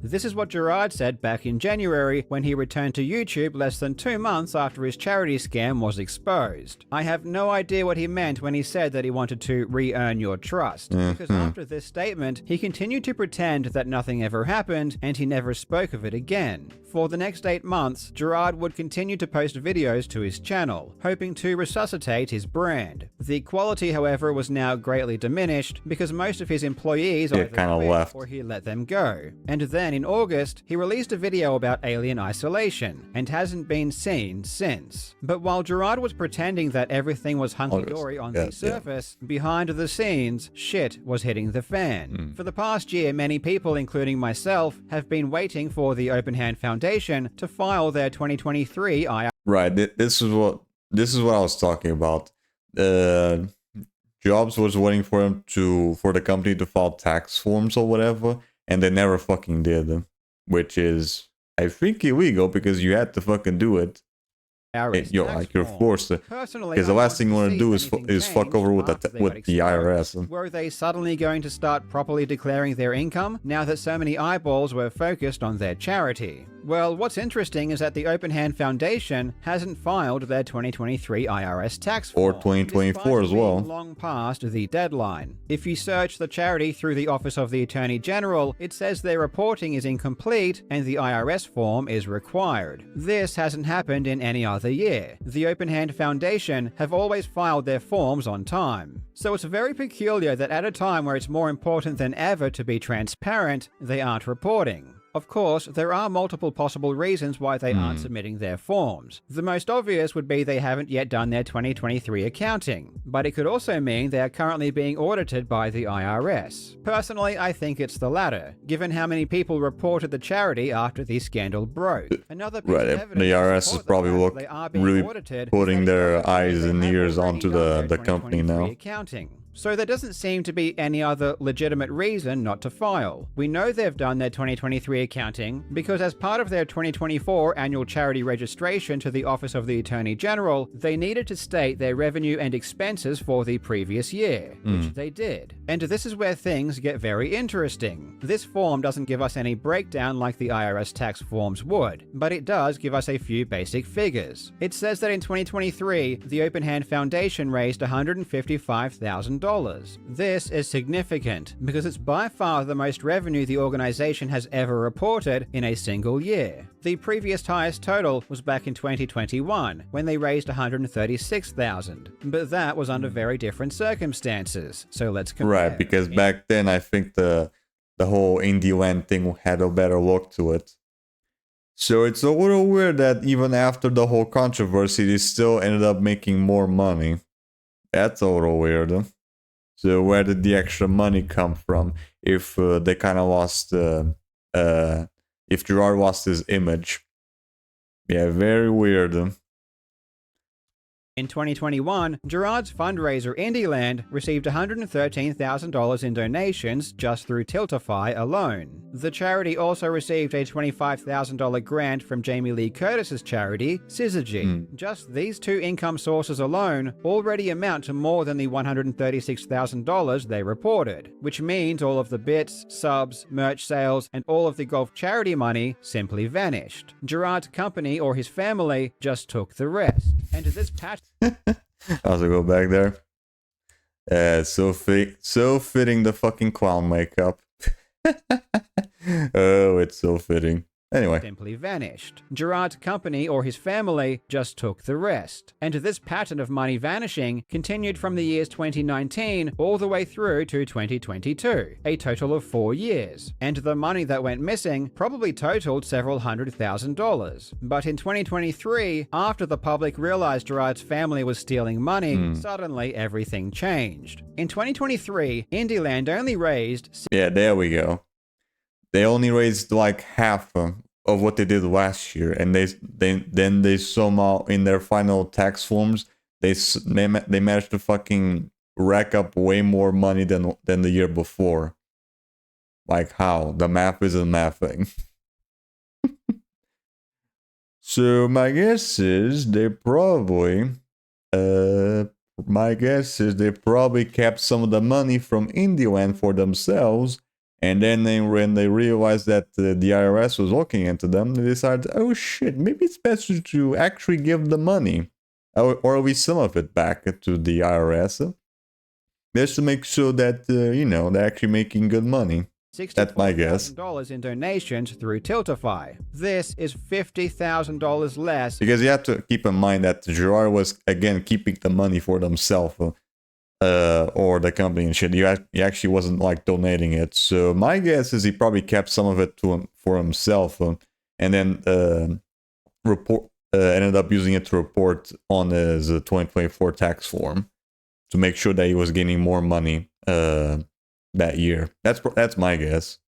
This is what Gerard said back in January when he returned to YouTube less than 2 months after his charity scam was exposed. I have no idea what he meant when he said that he wanted to re-earn your trust, because after this statement, he continued to pretend that nothing ever happened and he never spoke of it again. For the next 8 months, Gerard would continue to post videos to his channel, hoping to resuscitate his brand. The quality, however, was now greatly diminished because most of his employees either kind of quit left or he let them go. And then then in August, he released a video about alien isolation, and hasn't been seen since. But while Gerard was pretending that everything was hunky-dory on the surface, behind the scenes, shit was hitting the fan. For the past year, many people, including myself, have been waiting for the Open Hand Foundation to file their 2023 IR. Right, this is what I was talking about. Jobs was waiting for the company to file tax forms or whatever, and they never fucking did, which is, I think, illegal because you had to fucking do it. You're forced to. Because the last thing you want to do is fuck over with the IRS. Were they suddenly going to start properly declaring their income now that so many eyeballs were focused on their charity? Well, what's interesting is that the Open Hand Foundation hasn't filed their 2023 IRS tax form. Or 2024 as well. Long past the deadline. If you search the charity through the Office of the Attorney General, it says their reporting is incomplete and the IRS form is required. This hasn't happened in any other year. The Open Hand Foundation have always filed their forms on time. So it's very peculiar that at a time where it's more important than ever to be transparent, they aren't reporting. Of course, there are multiple possible reasons why they aren't submitting their forms. The most obvious would be they haven't yet done their 2023 accounting, but it could also mean they are currently being audited by the IRS. Personally, I think it's the latter, given how many people reported the charity after the scandal broke. Another piece of evidence the IRS is probably really putting their eyes and ears onto the company now. Accounting. So there doesn't seem to be any other legitimate reason not to file. We know they've done their 2023 accounting because as part of their 2024 annual charity registration to the Office of the Attorney General, they needed to state their revenue and expenses for the previous year, which they did. And this is where things get very interesting. This form doesn't give us any breakdown like the IRS tax forms would, but it does give us a few basic figures. It says that in 2023, the Open Hand Foundation raised $155,000. This is significant because it's by far the most revenue the organization has ever reported in a single year. The previous highest total was back in 2021 when they raised $136,000, but that was under very different circumstances. So let's compare. Right, because back then I think the whole indie land thing had a better look to it. So it's a little weird that even after the whole controversy, they still ended up making more money. That's a little weird. So where did the extra money come from if they kind of lost, if Gerard lost his image? Yeah, very weird. In 2021, Gerard's fundraiser Indieland received $113,000 in donations just through Tiltify alone. The charity also received a $25,000 grant from Jamie Lee Curtis's charity, Syzygy. Just these two income sources alone already amount to more than the $136,000 they reported, which means all of the bits, subs, merch sales, and all of the golf charity money simply vanished. Gerard's company or his family just took the rest. And this pattern. I'll go back there. So fitting the fucking clown makeup. Oh, it's so fitting. Anyway. Simply vanished. Gerard's company or his family just took the rest. And this pattern of money vanishing continued from the years 2019 all the way through to 2022, a total of 4 years. And the money that went missing probably totaled several $100,000. But in 2023, after the public realized Gerard's family was stealing money, suddenly everything changed. In 2023, Indieland only raised... Yeah, there we go. They only raised like half of what they did last year, and they somehow in their final tax forms they managed to fucking rack up way more money than the year before. Like how? The math isn't mathing. So my guess is they probably kept some of the money from Indieland for themselves. And then when they realized that the IRS was looking into them, they decided, oh shit, maybe it's better to actually give the money, or at least some of it back to the IRS, just to make sure that, they're actually making good money. That's my guess. $64,000 in donations through Tiltify. This is $50,000 less. Because you have to keep in mind that Gerard was, again, keeping the money for themselves. or the company and shit. He actually wasn't like donating it. So my guess is he probably kept some of it for himself, and then ended up using it to report on his 2024 tax form to make sure that he was getting more money that year. That's my guess.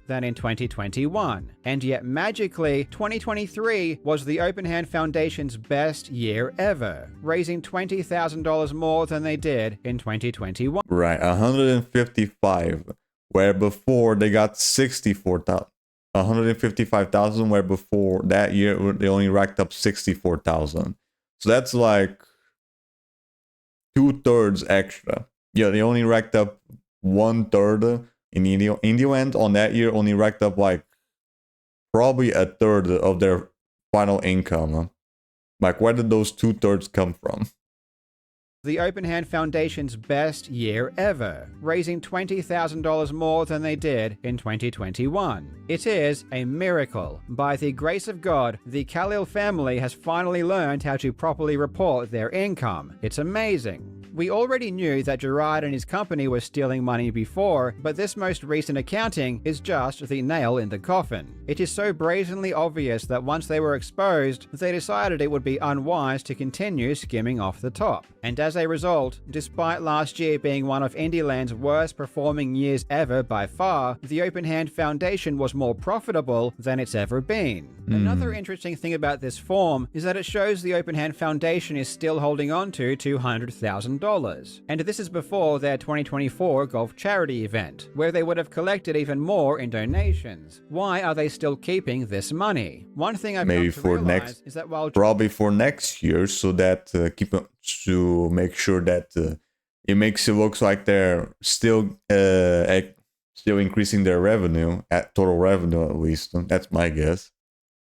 Than in 2021. And yet magically, 2023 was the Open Hand Foundation's best year ever, raising $20,000 more than they did in 2021. Right, 155, where before they got 64,000. 155,000, where before that year they only racked up 64,000. So that's like 2/3 extra. Yeah, they only racked up 1/3. In the end, on that year, only racked up like probably 1/3 of their final income. Like, where did those 2/3 come from? The Open Hand Foundation's best year ever, raising $20,000 more than they did in 2021. It is a miracle. By the grace of God, the Khalil family has finally learned how to properly report their income. It's amazing. We already knew that Gerard and his company were stealing money before, but this most recent accounting is just the nail in the coffin. It is so brazenly obvious that once they were exposed, they decided it would be unwise to continue skimming off the top. And as a result, despite last year being one of Indieland's worst performing years ever by far, the Open Hand Foundation was more profitable than it's ever been. Another interesting thing about this form is that it shows the Open Hand Foundation is still holding on to $200,000. And this is before their 2024 golf charity event, where they would have collected even more in donations. Why are they still keeping this money? One thing I've maybe come to for realize next, is that while probably for next year, so that to make sure that it makes it look like they're still increasing their revenue, at total revenue at least. That's my guess.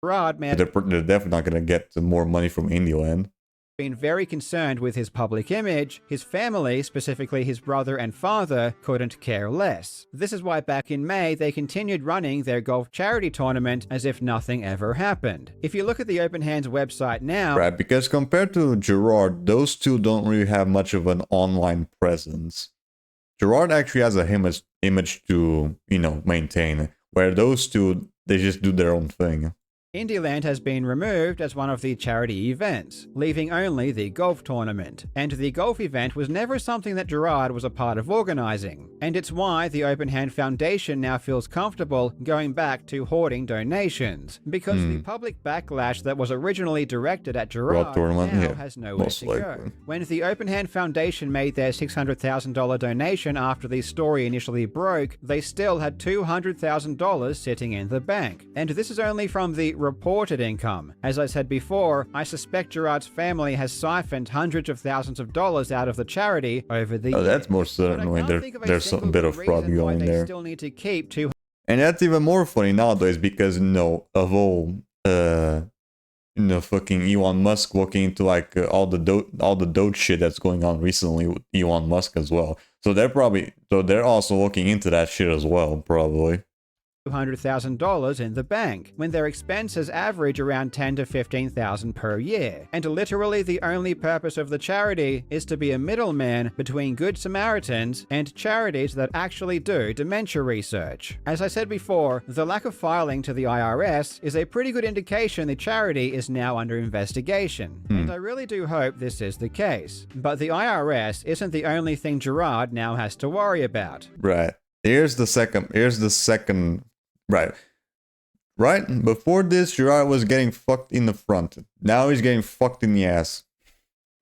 Gerard, man, they're definitely not going to get more money from Indieland. Been very concerned with his public image. His family, specifically his brother and father, couldn't care less. This is why back in May they continued running their golf charity tournament as if nothing ever happened. If you look at the Open Hands website now, right, because compared to Gerard, those two don't really have much of an online presence. Gerard actually has a image to, maintain, where those two, they just do their own thing. Indieland has been removed as one of the charity events, leaving only the golf tournament. And the golf event was never something that Gerard was a part of organizing. And it's why the Open Hand Foundation now feels comfortable going back to hoarding donations. Because the public backlash that was originally directed at Gerard now has nowhere to go. When the Open Hand Foundation made their $600,000 donation after the story initially broke, they still had $200,000 sitting in the bank. And this is only from the reported income. As I said before, I suspect Gerard's family has siphoned hundreds of thousands of dollars out of the charity over the years. That's more certainly there's some bit of fraud going there. Still need to keep and that's even more funny nowadays because of all fucking Elon Musk looking into like all the Doge shit that's going on recently with Elon Musk as well. So they're also looking into that shit as well, probably. $200,000 in the bank, when their expenses average around $10,000 to $15,000 per year. And literally the only purpose of the charity is to be a middleman between Good Samaritans and charities that actually do dementia research. As I said before, the lack of filing to the IRS is a pretty good indication the charity is now under investigation. And I really do hope this is the case. But the IRS isn't the only thing Gerard now has to worry about. Right. Here's the second. Right before this, Gerard was getting fucked in the front. Now he's getting fucked in the ass.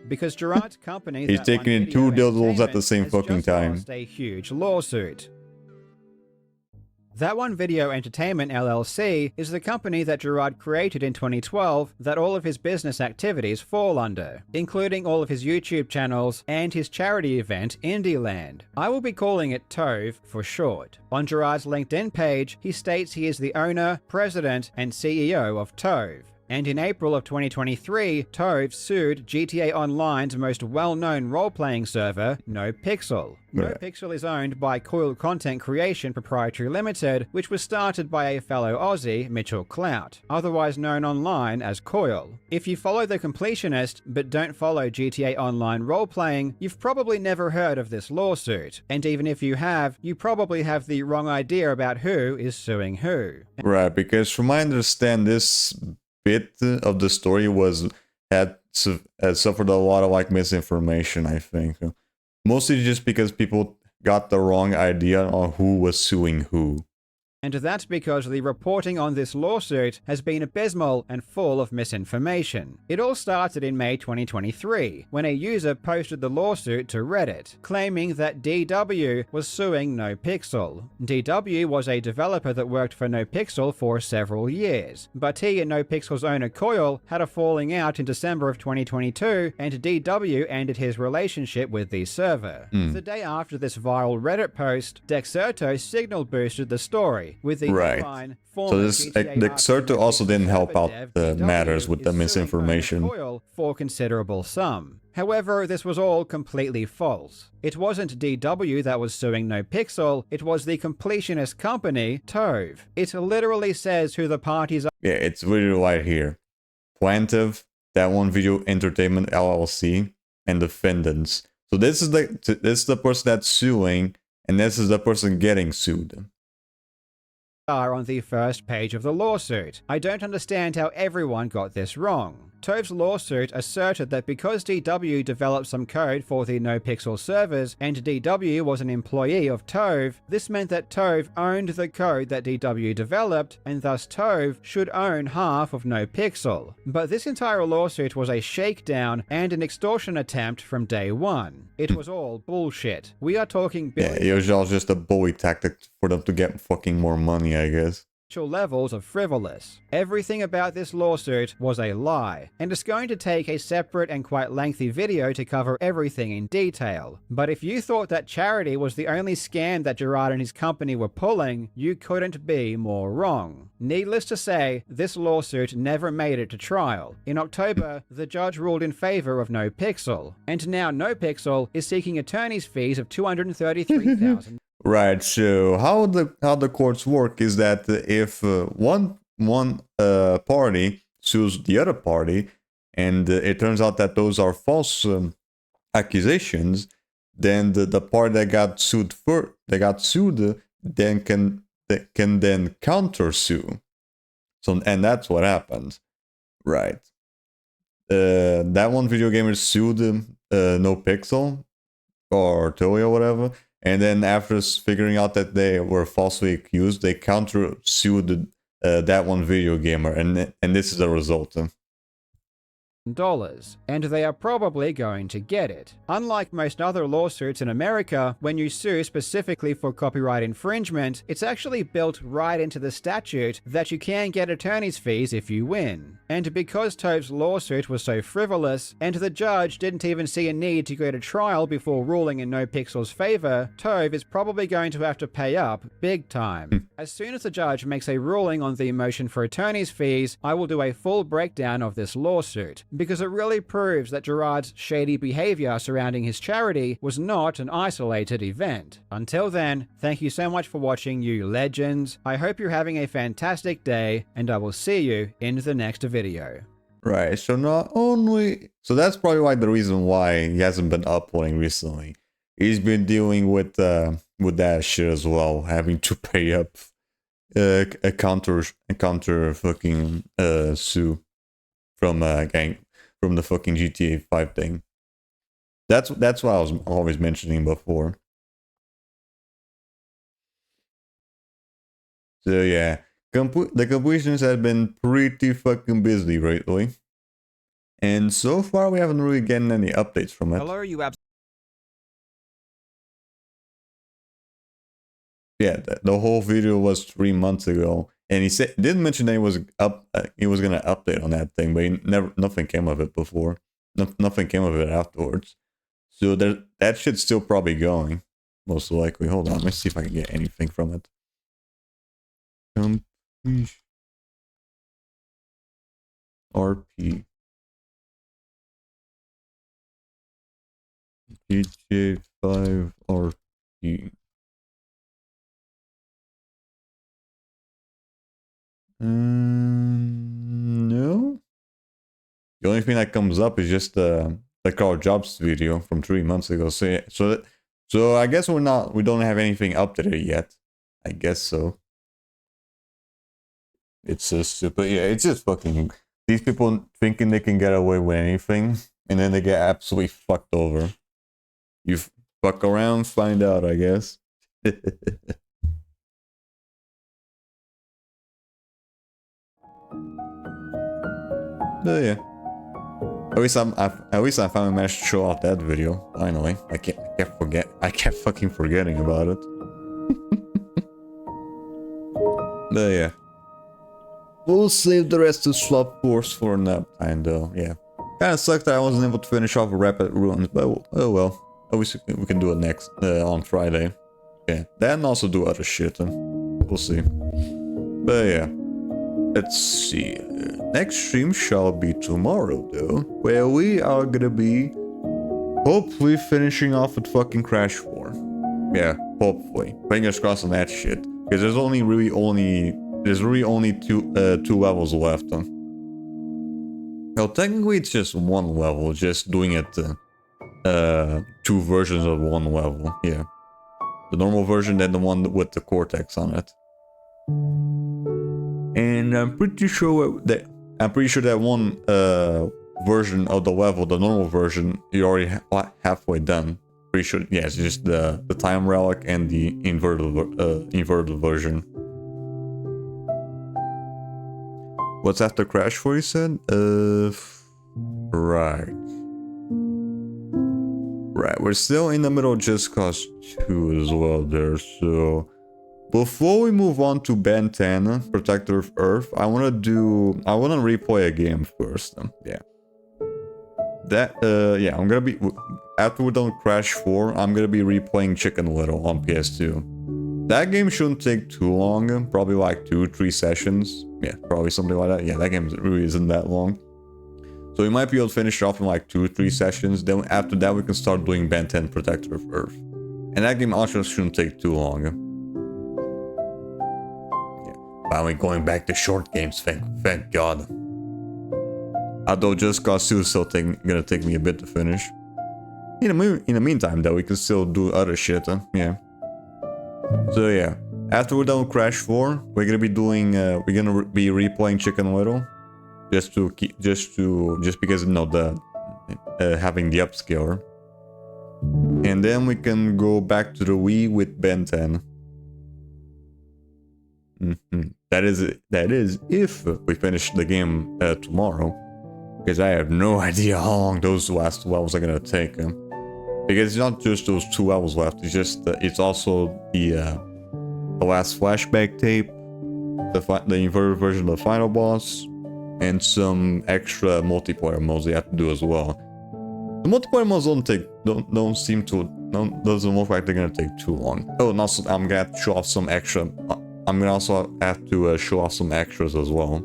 Because Gerard's company he's taking in two dildos at the same fucking time. Lost a huge lawsuit. That One Video Entertainment LLC is the company that Gerard created in 2012 that all of his business activities fall under, including all of his YouTube channels and his charity event, Indieland. I will be calling it TOVE for short. On Gerard's LinkedIn page, he states he is the owner, president, and CEO of TOVE. And in April of 2023, Tove sued GTA Online's most well-known role-playing server, NoPixel. NoPixel is owned by Coil Content Creation Proprietary Limited, which was started by a fellow Aussie, Mitchell Clout, otherwise known online as Coil. If you follow The Completionist, but don't follow GTA Online role-playing, you've probably never heard of this lawsuit. And even if you have, you probably have the wrong idea about who is suing who. Right, because from my understand, this bit of the story had suffered a lot of like misinformation, I think. Mostly just because people got the wrong idea on who was suing who. And that's because the reporting on this lawsuit has been abysmal and full of misinformation. It all started in May 2023, when a user posted the lawsuit to Reddit, claiming that DW was suing NoPixel. DW was a developer that worked for NoPixel for several years, but he and NoPixel's owner Coil had a falling out in December of 2022, and DW ended his relationship with the server. The day after this viral Reddit post, Dexerto signal boosted the story with the headline, so this Dexerto also didn't help out the matters with the misinformation. For considerable sum. However, this was all completely false. It wasn't DW that was suing NoPixel, it was the completionist company, Tove. It literally says who the parties are. Yeah, it's really right here. Plaintiff, That One Video Entertainment LLC, and defendants. So this is the person that's suing, and this is the person getting sued. Are on the first page of the lawsuit. I don't understand how everyone got this wrong. Tove's lawsuit asserted that because DW developed some code for the NoPixel servers and DW was an employee of Tove, this meant that Tove owned the code that DW developed, and thus Tove should own half of NoPixel. But this entire lawsuit was a shakedown and an extortion attempt from day one. It was all bullshit. We are talking billions. Yeah, it was all just a bully tactic for them to get fucking more money, I guess. Levels of frivolous. Everything about this lawsuit was a lie, and it's going to take a separate and quite lengthy video to cover everything in detail. But if you thought that charity was the only scam that Gerard and his company were pulling, you couldn't be more wrong. Needless to say, this lawsuit never made it to trial. In October, the judge ruled in favor of NoPixel, and now NoPixel is seeking attorney's fees of $233,000. Right, so how the courts work is that if one party sues the other party, and it turns out that those are false accusations, then the party that got sued then can counter sue. So, and that's what happened, right? That One Video Gamer sued NoPixel or Toei or whatever. And then after figuring out that they were falsely accused, they counter-sued That One Video Gamer, and this is the result. And they are probably going to get it. Unlike most other lawsuits in America, when you sue specifically for copyright infringement, it's actually built right into the statute that you can get attorney's fees if you win. And because Tove's lawsuit was so frivolous, and the judge didn't even see a need to go to trial before ruling in NoPixel's favor, Tove is probably going to have to pay up big time. As soon as the judge makes a ruling on the motion for attorney's fees, I will do a full breakdown of this lawsuit, because it really proves that Gerard's shady behavior surrounding his charity was not an isolated event. Until then, thank you so much for watching, you legends. I hope you're having a fantastic day, and I will see you in the next video. Right, so so that's probably like the reason why he hasn't been uploading recently. He's been dealing with that shit as well, having to pay up a counter fucking sue from from the fucking GTA 5 thing. That's what I was always mentioning before. So yeah, the completions have been pretty fucking busy lately, and so far we haven't really gotten any updates from it. Hello, you Yeah, the whole video was 3 months ago, and he didn't mention that he was gonna update on that thing, but nothing came of it before. Nothing came of it afterwards. So that shit's still probably going, most likely. Hold on, let me see if I can get anything from it. RP. GTA 5 RP. No. The only thing that comes up is just the Carl Jobs video from 3 months ago. So I guess we don't have anything updated yet. I guess so. It's just super. Yeah, it's just fucking these people thinking they can get away with anything, and then they get absolutely fucked over. You fuck around, find out, I guess. But yeah. At least I finally managed to show off that video. Finally, I kept fucking forgetting about it. But yeah, we'll save the rest to Swap Force for nap time though. Yeah, kind of sucked that I wasn't able to finish off Rapid Ruins, but oh well. At least we can do it next on Friday. Yeah, then also do other shit. We'll see. But yeah, let's see. Next stream shall be tomorrow though, where we are gonna be hopefully finishing off with fucking Crash 4. Yeah, hopefully. Fingers crossed on that shit. Because there's really only two levels left. Well, technically it's just one level, just doing it 2 versions of one level. Yeah, the normal version and the one with the Cortex on it. And I'm pretty sure that one version of the level, the normal version, you're already halfway done. Pretty sure, yeah, it's just the time relic and the inverted version. What's after Crash 4, you said? Right. We're still in the middle of Just Cause 2 as well there, so before we move on to Ben 10, Protector of Earth, I wanna replay a game first. Yeah. Yeah, I'm gonna be, after we're done with Crash 4, I'm gonna be replaying Chicken Little on PS2. That game shouldn't take too long, probably like 2-3 sessions. Yeah, probably something like that. Yeah, that game really isn't that long. So we might be able to finish it off in like 2-3 sessions, then after that we can start doing Ben 10 Protector of Earth. And that game also shouldn't take too long. Yeah, finally going back to short games, thank God. Although Just Cause 2 is still gonna take me a bit to finish. In the meantime, though, we can still do other shit. Yeah. So yeah, after we're done with Crash 4, we're gonna be replaying Chicken Little, just because having the upscaler, and then we can go back to the Wii with Ben 10. That is if we finish the game tomorrow. Because I have no idea how long those last 2 levels are gonna take. Because it's not just those 2 levels left, it's also the last flashback tape, the inverted version of the final boss, and some extra multiplayer modes you have to do as well. The multiplayer modes doesn't look like they're gonna take too long. Oh, and also I'm gonna have to show off some extra. I'm gonna also have to show off some extras as well.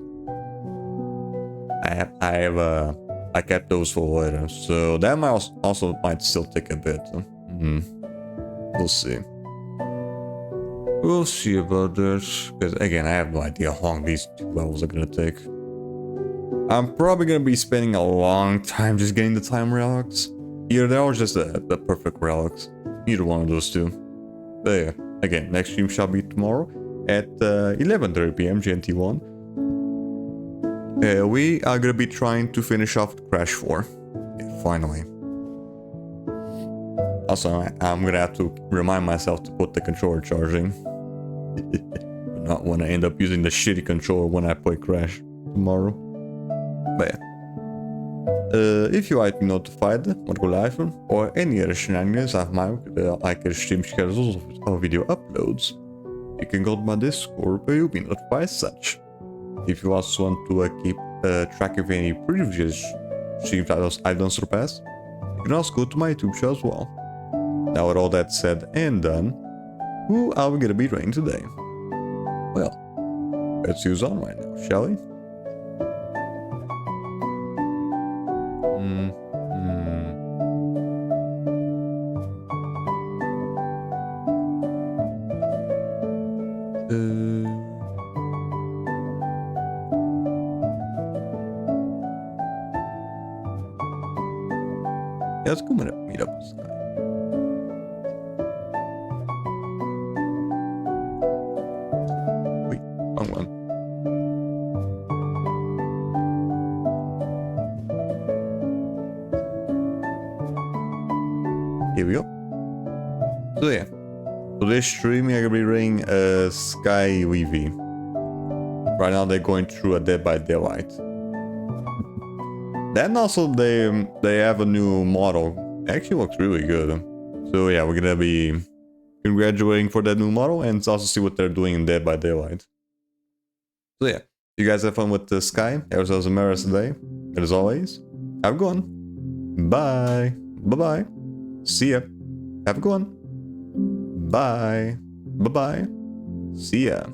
I kept those for later, so that might still take a bit. We'll see. We'll see about this, because again, I have no idea how long these 2 levels are gonna take. I'm probably gonna be spending a long time just getting the time relics. Either that or just the perfect relics. Either one of those 2. But yeah, again, next stream shall be tomorrow at 11:30 PM GMT1. We are gonna be trying to finish off Crash 4. Yeah, finally. Also, I'm gonna have to remind myself to put the controller charging. Not when I end up using the shitty controller when I play Crash tomorrow. But yeah. If you like to be notified when go live or any other shenanigans of mine, like stream schedules or video uploads, you can go to my Discord where you'll be notified as such. If you also want to keep track of any previous stream titles I don't surpass, you can also go to my YouTube show as well. Now with all that said and done, who are we gonna be rating today? Well, let's use on right now, shall we? Yeah, let's go meet up with Sky. Wait, wrong one. Here we go. So yeah, today's streaming I'm gonna be reading Sky Weavy. Right now they're going through a Dead by Daylight. Then also they have a new model. Actually looks really good. So yeah, we're gonna be congratulating for that new model and also see what they're doing in Dead by Daylight. So yeah, you guys have fun with the Sky. Have yourselves a merry day. And as always, have a good one. Bye. Bye-bye. See ya. Have a good one. Bye. Bye-bye. See ya.